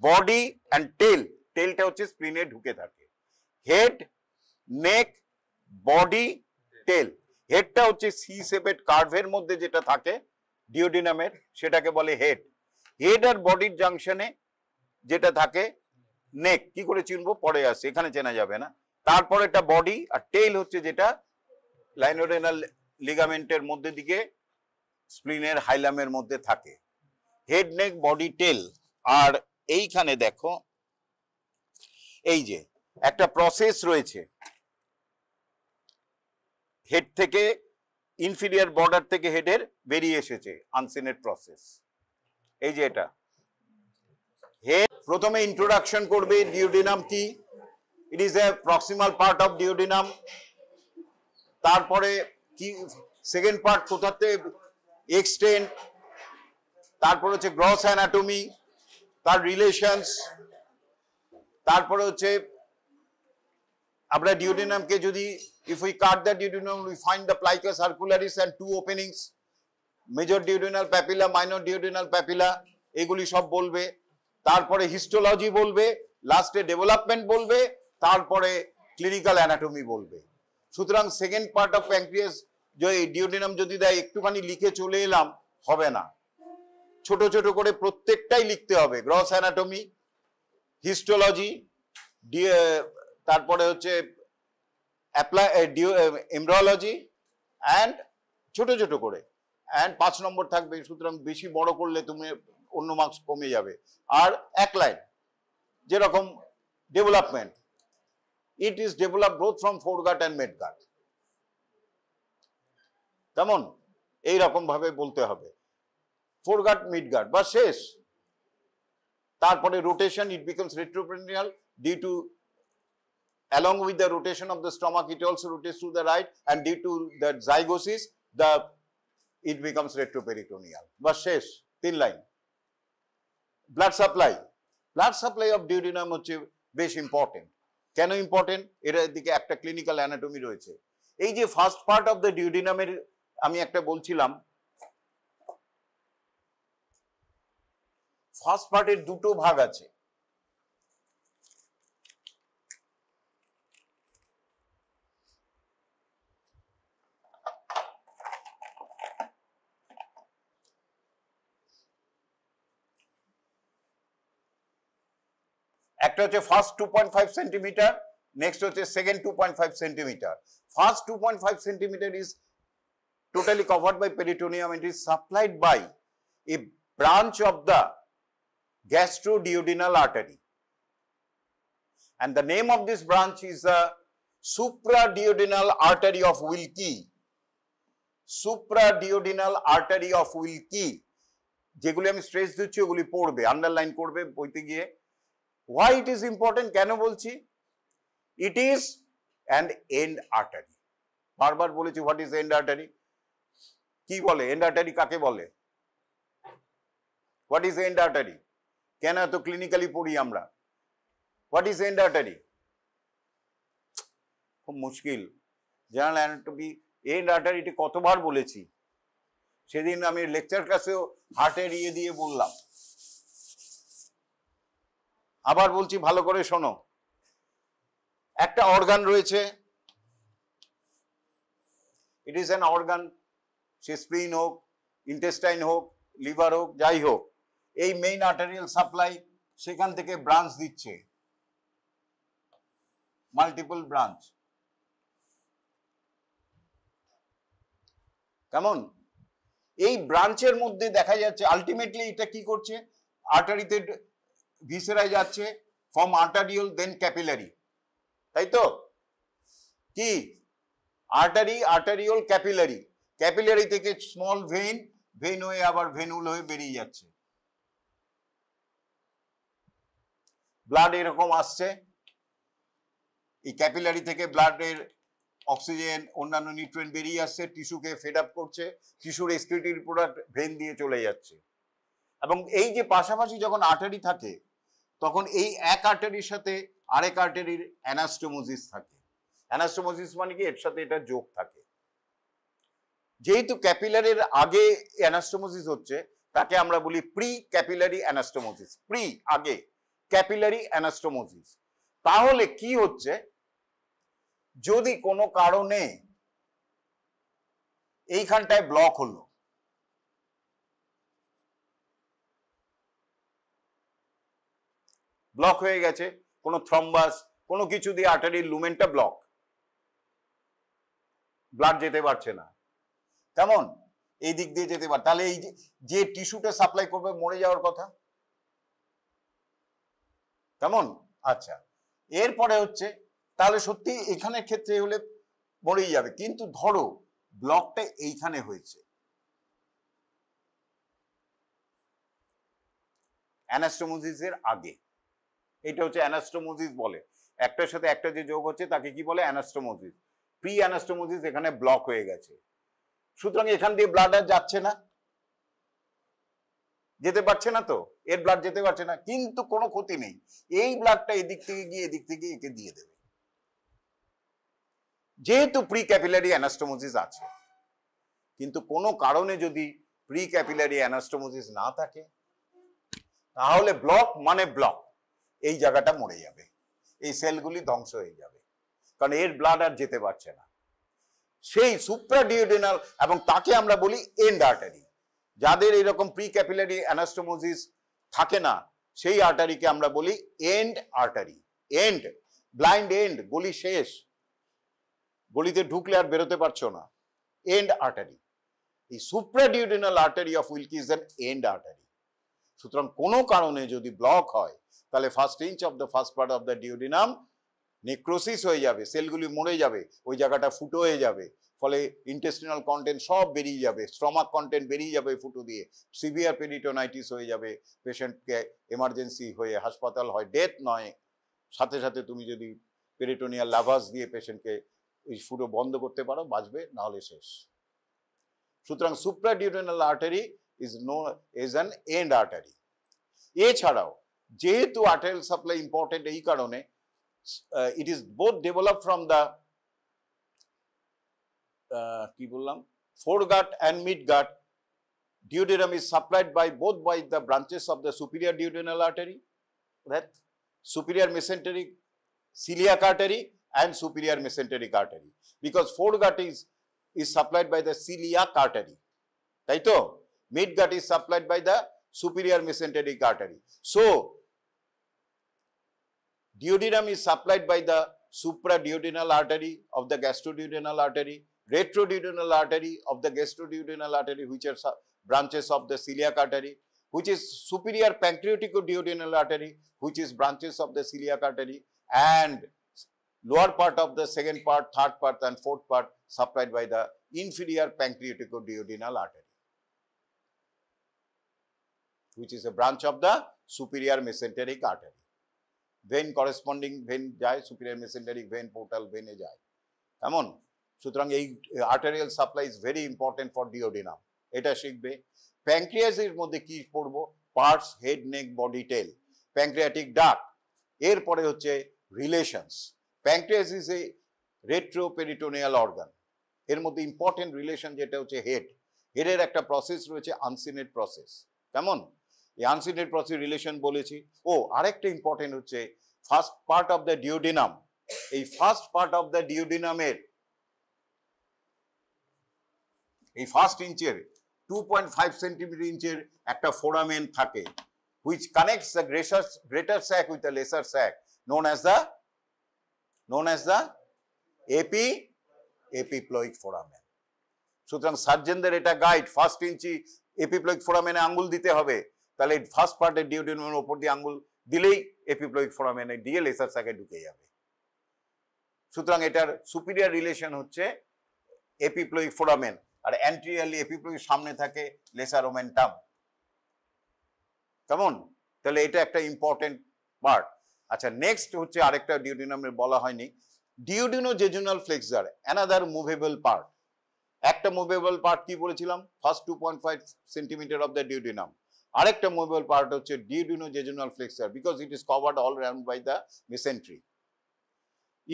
body and tell. টেলটা হচ্ছে স্প্লিনে ঢুকে থাকে। হেড, নেক, বডি, টেল। হেডটা হচ্ছে সি শেপেড কার্ভের মধ্যে যেটা থাকে ডিওডিনামের, সেটাকে বলে হেড। হেড আর বডির জাংশনে যেটা থাকে নেক। কি করে চিনবো? পরে আসছে, এখানে চেনা যাবে না। তারপর এটা বডি, আর টেল হচ্ছে যেটা লাইনোডেনাল লিগামেন্টের মধ্যে দিকে স্প্লিনের হাইলামের মধ্যে থাকে। হেড, নেক, বডি, টেল। আর এইখানে দেখো, এই যে একটা প্রসেস রয়েছে, হেড থেকে ইনফিরিয়ার বর্ডার থেকে হেডের বেরিয়ে এসেছে আনসিনেট প্রসেস। এই যে এটা হেড। প্রথমে ইন্ট্রোডাকশন করবে ডিওডিনাম কি, ইট is A proximal part of duodenum. তারপরে কি সেকেন্ড পার্ট কোথাতে এক্সটেন্ড, তারপরে হচ্ছে গ্রস অ্যানাটমি, তার রিলেশনস, তারপরে হচ্ছে আমরা ডিওডিনামকে যদি if we cut the duodenum we find the plica circularis and two openings, major duodenal papilla, minor duodenal papilla, এগুলি সব বলবে। তারপরে হিস্টোলজি বলবে, লাস্টে ডেভেলপমেন্ট বলবে, তারপরে ক্লিনিক্যাল অ্যানাটমি বলবে। সুতরাং সেকেন্ড পার্ট অফ প্যানক্রিয়াস যে ডিওডিনাম যদি দেয় একটুখানি লিখে চলে এলাম হবে না, ছোট ছোট করে প্রত্যেকটাই লিখতে হবে। গ্রস অ্যানাটমি, হিস্টোলজি, তারপরে হচ্ছে এমব্রিওলজি অ্যান্ড ছোট ছোট করে, অ্যান্ড 5 নম্বর থাকবে। সুতরাং বেশি বড় করলে তুমি অন্য মার্কস কমে যাবে। আর এক লাইন যেরকম development, it is develop both from ফোরগাট and মিডগাট, কেমন এইরকম ভাবে বলতে হবে। ফোরগাট মিডগাট বা শেষ। তারপরে rotation, it becomes retroperitoneal due to along with the rotation of the stomach it also rotates to the right, and due to the zygosis it becomes retroperitoneal বা শেষ 3 line. Blood supply of duodenum হচ্ছে বেশ important. কেন important? এর দিকে একটা clinical anatomy রয়েছে। এই যে ফার্স্ট পার্ট অফ দ্য ডিওডিনামের আমি একটা বলছিলাম, ফার্স্ট পার্টের দুটো ভাগ আছে। একটা হচ্ছে ফার্স্ট 2.5 সেন্টিমিটার, নেক্সট হচ্ছে second 2.5 centimetre. First 2.5 centimetre is totally covered by peritoneum. It is supplied by a branch of the gastroduodenal artery, and the name of this branch is the supraduodenal artery of Wilkie. Supraduodenal artery of Wilkie, যেগুলি আমি stress দিচ্ছি ওগুলি পড়বে, underline করবে বইতে গিয়ে। Why it is important? কেন বলছি? It is an end artery. বারবার বলেছি what is end artery? কি বলে end artery কাকে বলে? What is end artery? কেন এত ক্লিনিক্যালি পড়ি আমরা? What is end artery? খুব মুশকিল। জেনারেল অ্যানাটমি end artery টি কতবার বলেছি, সেদিন আমি লেকচার ক্লাসেও হার্টের ইয়ে দিয়ে বললাম, আবার বলছি ভালো করে শোনো। একটা অর্গান রয়েছে, ইট ইজ অ্যান অর্গান, সে স্প্লিন হোক, ইন্টেস্টাইন হোক, লিভার হোক, যাই হোক, এই মেইন আর্টারিয়াল সাপ্লাই সেখান থেকে ব্রাঞ্চ দিচ্ছে, মাল্টিপল ব্রাঞ্চ। কেমন? এই ব্রাঞ্চের মধ্যে দেখা যাচ্ছে আলটিমেটলি এটা কি করছে, আর্টারিতে ভিসেরায় যাচ্ছে, ফ্রম আর্টারিওল দেন ক্যাপিলারি, তাই তো? কি আর্টারি, আর্টারিওল, ক্যাপিলারি, ক্যাপিলারি থেকে স্মল ভেইন, ভেইন হয়ে আবার ভেনুল হয়ে বেরিয়ে যাচ্ছে। ব্লাড এরকম আসছে, এই ক্যাপিলারি থেকে ব্লাডের অক্সিজেন অন্যান্য নিউট্রিয়েন্ট বেরিয়ে আসছে, টিস্যুকে ফেড আপ করছে, টিস্যুর এক্সক্রিটরি প্রোডাক্ট ভেন দিয়ে চলে যাচ্ছে। এবং এই যে পাশাপাশি যখন আর্টারি থাকে তখন এই এক আর্টারির সাথে আরেক আর্টারির অ্যানাস্টোমোসিস থাকে। অ্যানাস্টোমোসিস মানে কি, এর সাথে এটা যোগ থাকে। যেহেতু ক্যাপিলারির আগে অ্যানাস্টোমোসিস হচ্ছে তাকে আমরা বলি প্রি ক্যাপিলারি অ্যানাস্টোমোসিস, প্রি আগে ক্যাপিলারি অ্যানাস্টোমোসিস। তাহলে কি হচ্ছে, যদি কোনো কারণে এইখানটায় ব্লক হলো, ব্লক হয়ে গেছে, কোনো থ্রম্বাস কোনো কিছু দিয়ে আর্টারির লুমেনটা ব্লক, ব্লাড যেতে পারছে না, কেমন এই দিক দিয়ে যেতে পারে, তাহলে এই যে টিস্যুটা সাপ্লাই করবে মরে যাওয়ার কথা, কেমন? আচ্ছা, এরপরে হচ্ছে তাহলে সত্যি এখানের ক্ষেত্রে হলে মরেই যাবে। কিন্তু ধরো ব্লকটা এইখানে হয়েছে, অ্যানাস্টোমোসিসের আগে, এটা হচ্ছে অ্যানাস্টোমোসিস বলে, একটার সাথে একটা যে যোগ হচ্ছে তাকে কি বলে? অ্যানাস্টোমোসিস। প্রি অ্যানাস্টোমোসিস এখানে ব্লক হয়ে গেছে, সুতরাং এখান দিয়ে ব্লাড আর যাচ্ছে না, যেতে পারছে না, তো এর ব্লাড যেতে পারছে না, কিন্তু কোনো ক্ষতি নেই, এই ব্লাডটা এদিক থেকে গিয়ে এদিক থেকে একে দিয়ে দেবে, যেহেতু প্রি ক্যাপিলারি অ্যানাস্টোমোসিস আছে। কিন্তু কোনো কারণে যদি প্রি ক্যাপিলারি অ্যানাস্টোমোসিস না থাকে, তাহলে ব্লক মানে ব্লক, এই জায়গাটা মরে যাবে, এই সেলগুলি ধ্বংস হয়ে যাবে, কারণ এর ব্লাড আর যেতে পারছে না। সেই সুপ্রাডিউডেনাল, এবং তাকে আমরা বলি এন্ড আর্টারি। যাদের এরকম প্রি ক্যাপিলারি অ্যানাস্টোমোসিস থাকে না, সেই আর্টারিকে আমরা বলি end artery. End, blind end, গলি শেষ, গলিতে ঢুকলে আর বেরোতে পারছো না, এন্ড আর্টারি। এই supraduodenal artery of Wilkie is an end artery. সুতরাং কোনো কারণে যদি ব্লক হয়, তাহলে first inch of the first part of the duodenum necrosis হয়ে যাবে, সেলগুলি মরে যাবে, ওই জায়গাটা ফুটো হয়ে যাবে, ফলে ইন্টেস্টিনাল কন্টেন্ট সব বেরিয়ে যাবে, স্টমাক কন্টেন্ট বেরিয়ে যাবে ফুটো দিয়ে, সিভিয়ার পেরিটোনাইটিস হয়ে যাবে, পেশেন্টকে এমার্জেন্সি হয়ে হাসপাতাল হয়, ডেথ নয়, সাথে সাথে তুমি যদি পেরিটোনিয়াল লাভাস দিয়ে পেশেন্টকে ওই ফুটো বন্ধ করতে পারো, বাঁচবে, নাহলে শেষ। সুতরাং supraduodenal artery is known as an end artery. এছাড়াও যেহেতু আর্টারিয়াল সাপ্লাই ইম্পর্টেন্ট এই কারণে, it is both developed from the কি বললাম, foregut and midgut. Duodenum is supplied by both by the branches of the superior duodenal artery, that superior mesenteric celiac artery and superior mesenteric artery, because foregut is supplied by the celiac artery, তাই তো? Midgut is supplied by the superior mesenteric artery. So duodenum is supplied by the supraduodenal artery of the gastroduodenal artery, retroduodenal artery of the gastroduodenal artery, which are branches of the celiac artery, which is superior pancreaticoduodenal artery, which is branches of the celiac artery, and lower part of the second part, third part and fourth part supplied by the inferior pancreaticoduodenal artery, which is a branch of the superior mesenteric artery. Vein corresponding vein যায়, superior mesenteric vein, portal ভেনে যায়, এমন। সুতরাং এই arterial supply is very important for duodenum, এটা শিখবে। প্যানক্রিয়াসের মধ্যে কি পড়বো? Parts, head, neck, body, tail, pancreatic duct, এরপরে হচ্ছে relations. Pancreas is a retroperitoneal organ, এর মধ্যে ইম্পর্টেন্ট রিলেশন যেটা হচ্ছে হেড, হেডের একটা প্রসেস রয়েছে আনসিনেট প্রসেস, কেমন? এই আনসিনেট প্রসেস রিলেশন বলেছি। ও আরেকটা ইম্পর্টেন্ট হচ্ছে first part of the duodenum. এই ফার্স্ট পার্ট অফ দ্য ডিওডিনামের এই ফার্স্ট ইঞ্চের 2.5 সেন্টিমিটার ইঞ্চের একটা ফোরামেন থাকে, which connects the greater sac with the lesser sac, known as the epiploic foramen. সুতরাং সার্জনদের এটা গাইড, ফার্স্ট ইঞ্চি এপিপ্লয়েক ফোরামেনে আঙ্গুল দিতে হবে, তাহলে ফার্স্ট পার্টের ডিওডিনামের উপর দিয়ে আঙ্গুল দিলেই এপিপ্লয়েক ফোরামেনে দিয়ে লেসার স্যাকে ঢুকে যাবে। সুতরাং এটার সুপিরিয়র রিলেশন হচ্ছে এপিপ্লয়েক ফোরামেন, আর অ্যান্টেরিয়রলি এপিপ্লয়েক সামনে থাকে লেসার ওমেন্টাম, কেমন? তাহলে এটা একটা ইম্পর্টেন্ট পার্ট। আচ্ছা, নেক্সট হচ্ছে আরেকটা ডিওডিনামের বলা হয়নি, duodenojejunal flexure, another movable part. একটা মুভেবল পার্ট কি বলেছিলাম? First 2.5 centimetre of the duodenum. আরেকটা মুভেবল পার্ট হচ্ছে duodenojejunal flexure, because it is covered all round by the mesentery.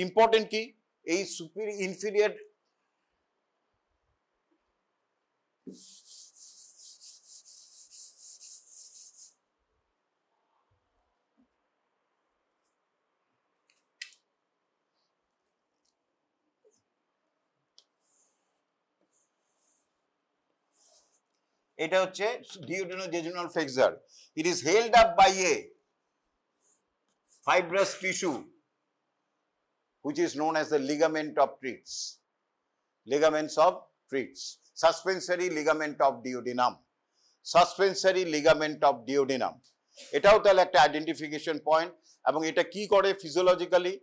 Important কি? এই সুপিরিয়র ইনফিরিয়র এটা হচ্ছে duodenojejunal flexure. It is held up by a fibrous tissue which is known as the ligament of Treitz, ligaments of Treitz, suspensory ligament of duodenum, suspensory ligament of duodenum। এটাও তাহলে একটা identification point. এবং এটা কি করে physiologically?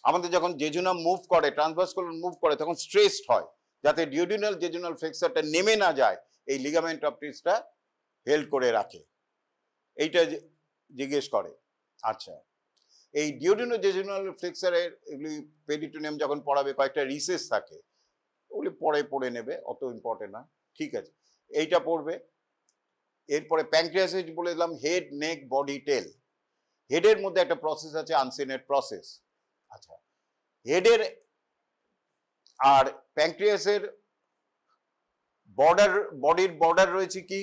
আমাদের যখন jejunum move করে, ট্রান্সভার্স কোলন মুভ করে, তখন স্ট্রেসড হয়, যাতে ডিউডিনাল জেজুনাল ফ্লেক্সারটা নেমে না যায়, এই লিগামেন্ট অফ টিসটা হেল্ড করে রাখে, এইটা জিজ্ঞেস করে। আচ্ছা, এই ডিউডিনো জেজুনাল ফ্লেক্সারের এগুলি পেরিটোনিয়াম যখন পড়াবে কয়েকটা রিসেস থাকে, ওগুলি পড়ে নেবে, অত ইম্পর্টেন্ট না, ঠিক আছে, এইটা পড়বে। এরপরে প্যানক্রিয়াস বলে দিলাম, হেড, নেক, বডি, টেল। হেডের মধ্যে একটা প্রসেস আছে, আনসিনেট প্রসেস। আচ্ছা, হেডের আর প্যানক্রিয়াসের বডির বর্ডার রয়েছে কি,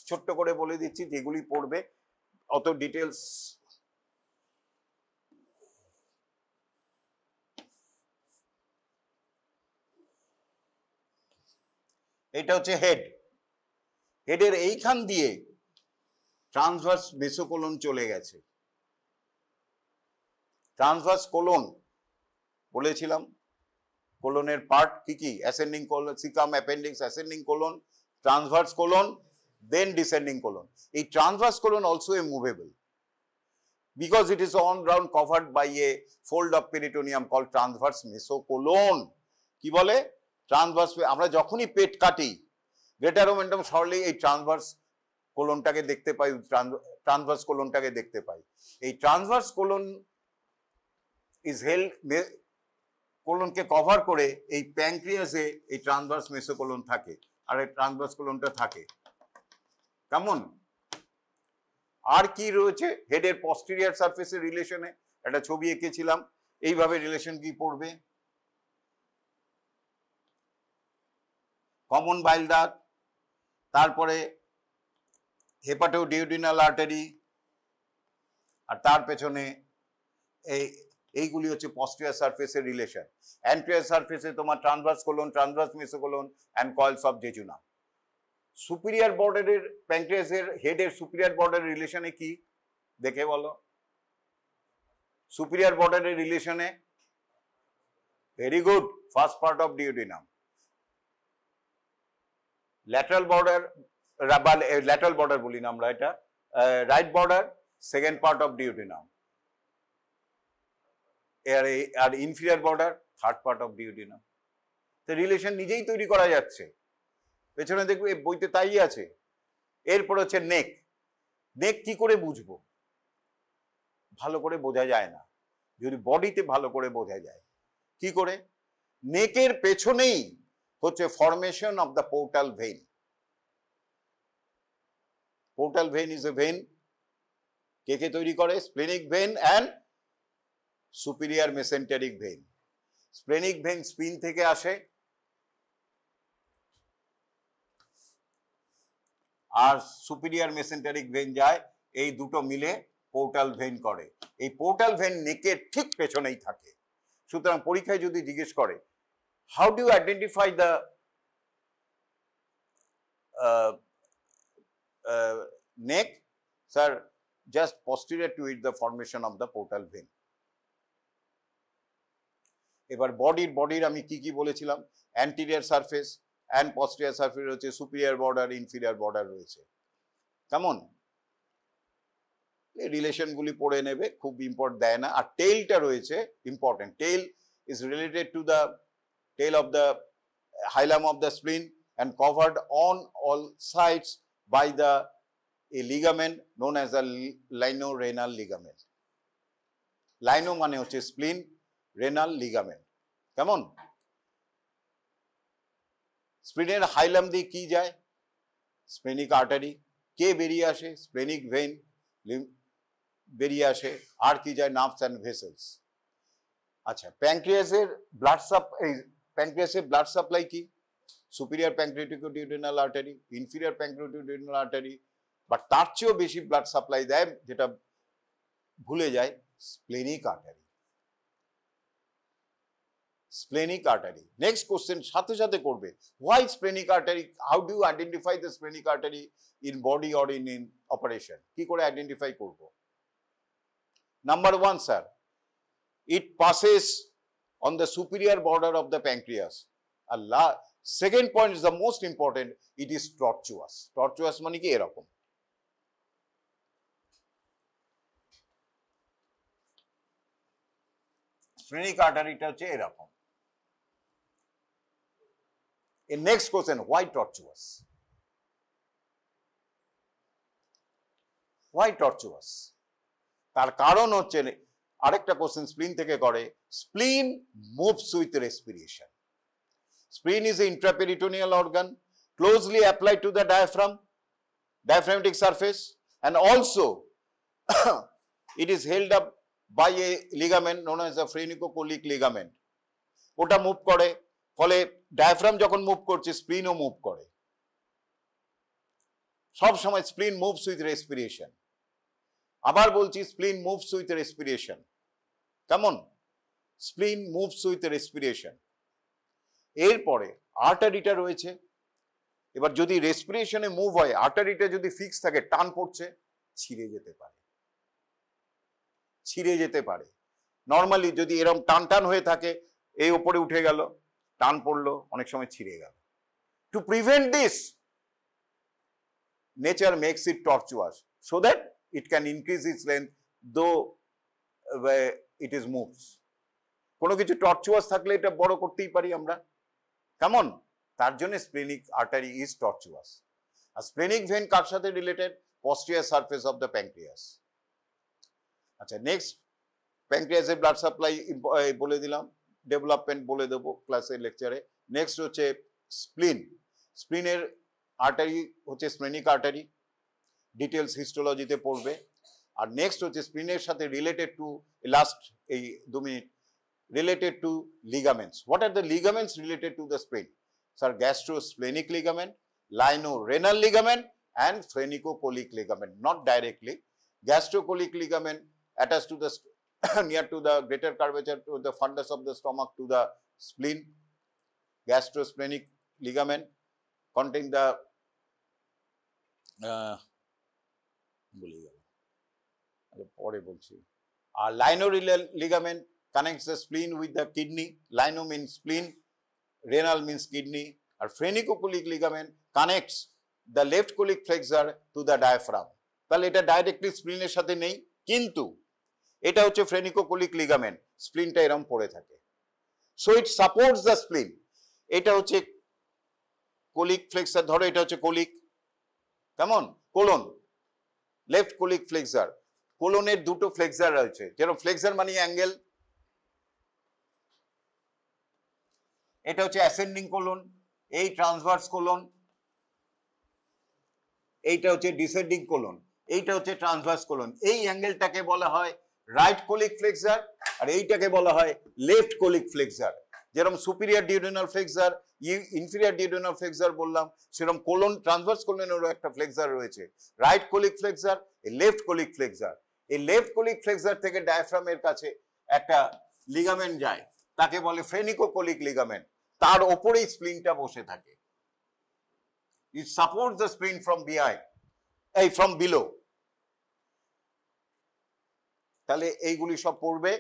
ছোট্ট করে বলে দিচ্ছি, যেগুলি পড়বে অত ডিটেলস এটা হচ্ছে হেড। হেডের এইখান দিয়ে ট্রান্সভার্স মেসোকোলন চলে গেছে। ট্রান্সভার্স কোলন বলেছিলাম, কোলনের পার্ট কি কি, ascending colon, caecum, appendix, ascending colon, transverse colon, then descending colon. এই transverse colon also a movable because it is on ground covered by a fold of peritoneum called transverse mesocolon। কি বলে, transverse, আমরা যখনই পেট কাটি greater omentum সরলেই এই transverse কোলনটাকে দেখতে পাই, transverse কোলনটাকে দেখতে পাই। এই ট্রান্সভার্স কোলন ইজ হেল্ড, কোলনকে কভার করে এই প্যানক্রিয়াসে এই ট্রান্সভার্স মেসোকোলন থাকে, আর এই ট্রান্সভার্স কোলনটা থাকে। কেমন? আর কি রয়েছে হেডের পস্টেরিয়র সারফেসের রিলেশনে, একটা ছবি এঁকেছিলাম, এইভাবে রিলেশন কি পড়বে, কমন বাইল ডাক্ট, তারপরে হেপাটোডিউডিনাল আর্টারি, আর তার পেছনে এইগুলি হচ্ছে পস্টেরিয়র সারফেসের রিলেশন। অ্যান্টেরিয়র সারফেসে তোমার transverse colon, transverse mesocolon and coils of jejunum. Superior বর্ডারের, প্যানক্রিয়াসের হেডের সুপিরিয়র বর্ডারের রিলেশনে কি দেখে বলো, সুপিরিয়র বর্ডারের রিলেশনে, very good, first part of duodenum. Lateral border, lateral border বলি না আমরা, এটা right border, second part of duodenum. আর inferior border, third part of duodenum. তো রিলেশন নিজেই তৈরি করা যাচ্ছে, পেছনে দেখবে বইতে তাই আছে। এরপর হচ্ছে নেক। নেক কি করে বুঝবো, ভালো করে বোঝা যায় না, যদি বডিতে ভালো করে বোঝা যায়। কি করে? নেকের পেছনেই হচ্ছে formation of the portal vein. Portal vein is a vein, কে কে তৈরি করে? Splenic vein and superior mesenteric vein. Splenic vein spleen থেকে আসে, আর সুপিরিয়র মেসেন্টেরিক ভেইন যায়, এই দুটো মিলে পোর্টাল ভেইন করে। এই পোর্টাল ভেইন নেকের ঠিক পেছনেই থাকে। সুতরাং পরীক্ষায় যদি জিজ্ঞেস করে, how do you identify the neck? Sir, just posterior to it the formation of the portal vein। এবার বডির আমি কি কি বলেছিলাম, anterior surface and posterior surface রয়েছে, সুপিরিয়র বর্ডার, ইনফিরিয়র বর্ডার রয়েছে। কেমন? এই রিলেশনগুলি পড়ে নেবে, খুব ইম্পর্টেন্ট দেয় না। আর টেইলটা রয়েছে important. Tail is related to the tail of the hilum of the spleen and covered on all sides by the a ligament known as the lino-renal ligament। Lino মানে হচ্ছে স্প্লিন, রেনাল লিগামেন্ট। কেমন? স্প্লিনের হাইলাম দিয়ে কি যায়? Splenic artery. কে বেরিয়ে আসে? Splenic vein বেরিয়ে আসে। আর কি যায়? Nerves and vessels. আচ্ছা, প্যানক্রিয়াসের ব্লাড সাপ্লাই কি? Superior pancreaticoduodenal artery, inferior pancreaticoduodenal artery, but তার চেয়েও বেশি ব্লাড সাপ্লাই দেয়, যেটা ভুলে যায়, splenic artery. Splenic artery. Next question সাথে সাথে করবে, why splenic artery, how do you identify the splenic artery in body or in operation? কি করে আইডেন্টিফাই করব? Number 1, sir, it passes on the superior border of the pancreas। Allah, second point is the most important, it is tortuous। tortuous মানে কি? এরকম। Splenic আর্টারিটা হচ্ছে এরকম। এর next question, why টর্চুয়াস? Why টর্চুয়াস? তার কারণ হচ্ছে, আরেকটা কোশ্চেন স্প্লিন থেকে করে, স্প্লিন moves with respiration. Spleen is an intraperitoneal organ closely applied to the diaphragmatic surface, and also it is held up by a ligament known as the phrenicocholic ligament. ওটা move করে, ফলে diaphragm যখন move করছে স্প্লিনও move করে। সব সময় স্প্লিন moves with respiration. আবার বলছি, স্প্লিন মুভস উইথ রেসপিরেশন। কেমন? Spleen moves with respiration. এরপরে আর্টারিটা রয়েছে। এবার যদি রেসপিরেশনে মুভ হয়, আর্টারিটা যদি ফিক্স থাকে, টান পড়ছে, ছিঁড়ে যেতে পারে। ছিঁড়ে যেতে পারে। নর্মালি যদি এরকম টান টান হয়ে থাকে, এই ওপরে উঠে গেল, টান পড়লো, অনেক সময় ছিঁড়ে গেল। To prevent this, nature makes it tortuous so that it can increase its length though it is moves. কোনো কিছু টর্চুয়াস থাকলে এটা বড় করতেই পারি আমরা। কেমন? তার জন্য স্প্লেনিক আর্টারি ইজ টর্চুয়াস। আর স্প্লেনিক ভেন কার সাথে related? posterior surface of the pancreas. আচ্ছা, নেক্সট প্যানক্রিয়াসের ব্লাড সাপ্লাই বলে দিলাম, ডেভেলপমেন্ট বলে দেবো ক্লাসের লেকচারে। নেক্সট হচ্ছে স্প্লিন। স্প্লিনের আর্টারি হচ্ছে স্প্লেনিক আর্টারি, ডিটেলস হিস্টোলজিতে পড়বে। আর নেক্সট হচ্ছে স্প্লিনের সাথে রিলেটেড টু, লাস্ট এই 2 minute, related to ligaments. What are the ligaments related to the spleen? Sir, gastrosplenic ligament, linorenal ligament, and phrenicocholic ligament. Not directly. Gastrocolic ligament attached to the near to the greater curvature to the fundus of the stomach to the spleen. Gastrosplenic ligament contain the linorenal ligament connects the spleen with the kidney. Lino means spleen, renal means kidney. Or phrenicocholic ligament connects the left colic flexure to the diaphragm. তাহলে এটা directly স্প্লিনের সাথে নেই, কিন্তু এটা হচ্ছে phrenicocholic ligament, স্প্লিনটা এরকম পড়ে থাকে। So it supports the spleen. এটা হচ্ছে কোলিক ফ্লেক্সার, ধরো এটা হচ্ছে কোলিক, কেমন? Colon, left colic flexure. কোলনের দুটো ফ্লেক্সার রয়েছে, যেরকম ফ্লেক্সার মানে অ্যাঙ্গেল। এটা হচ্ছে অ্যাসেন্ডিং কোলন, এই ট্রান্সভার্স কোলন, এইটা হচ্ছে ডিসেন্ডিং কোলন, এইটা হচ্ছে ট্রান্সভার্স কোলন। এই অ্যাঙ্গেলটাকে বলা হয় রাইট কোলিক ফ্লেক্সার, আর এইটাকে বলা হয় লেফট কোলিক ফ্লেক্সার। যেরকম superior duodenal flexor, inferior duodenal flexor বললাম, সেরকম কোলন, ট্রান্সভার্স কোলনেরও একটা ফ্লেক্সার রয়েছে, right colic flexor, left colic flexor. এই লেফট কোলিক ফ্লেক্সার থেকে ডায়াফ্রামের কাছে একটা লিগামেন্ট যায়, তাকে বলে ফ্রেনিকোকোলিক লিগামেন্ট। তার ওপরেই স্প্লিনটা বসে থাকে। It supports the spleen from behind, from below. তাহলে এইগুলি সব পড়বে।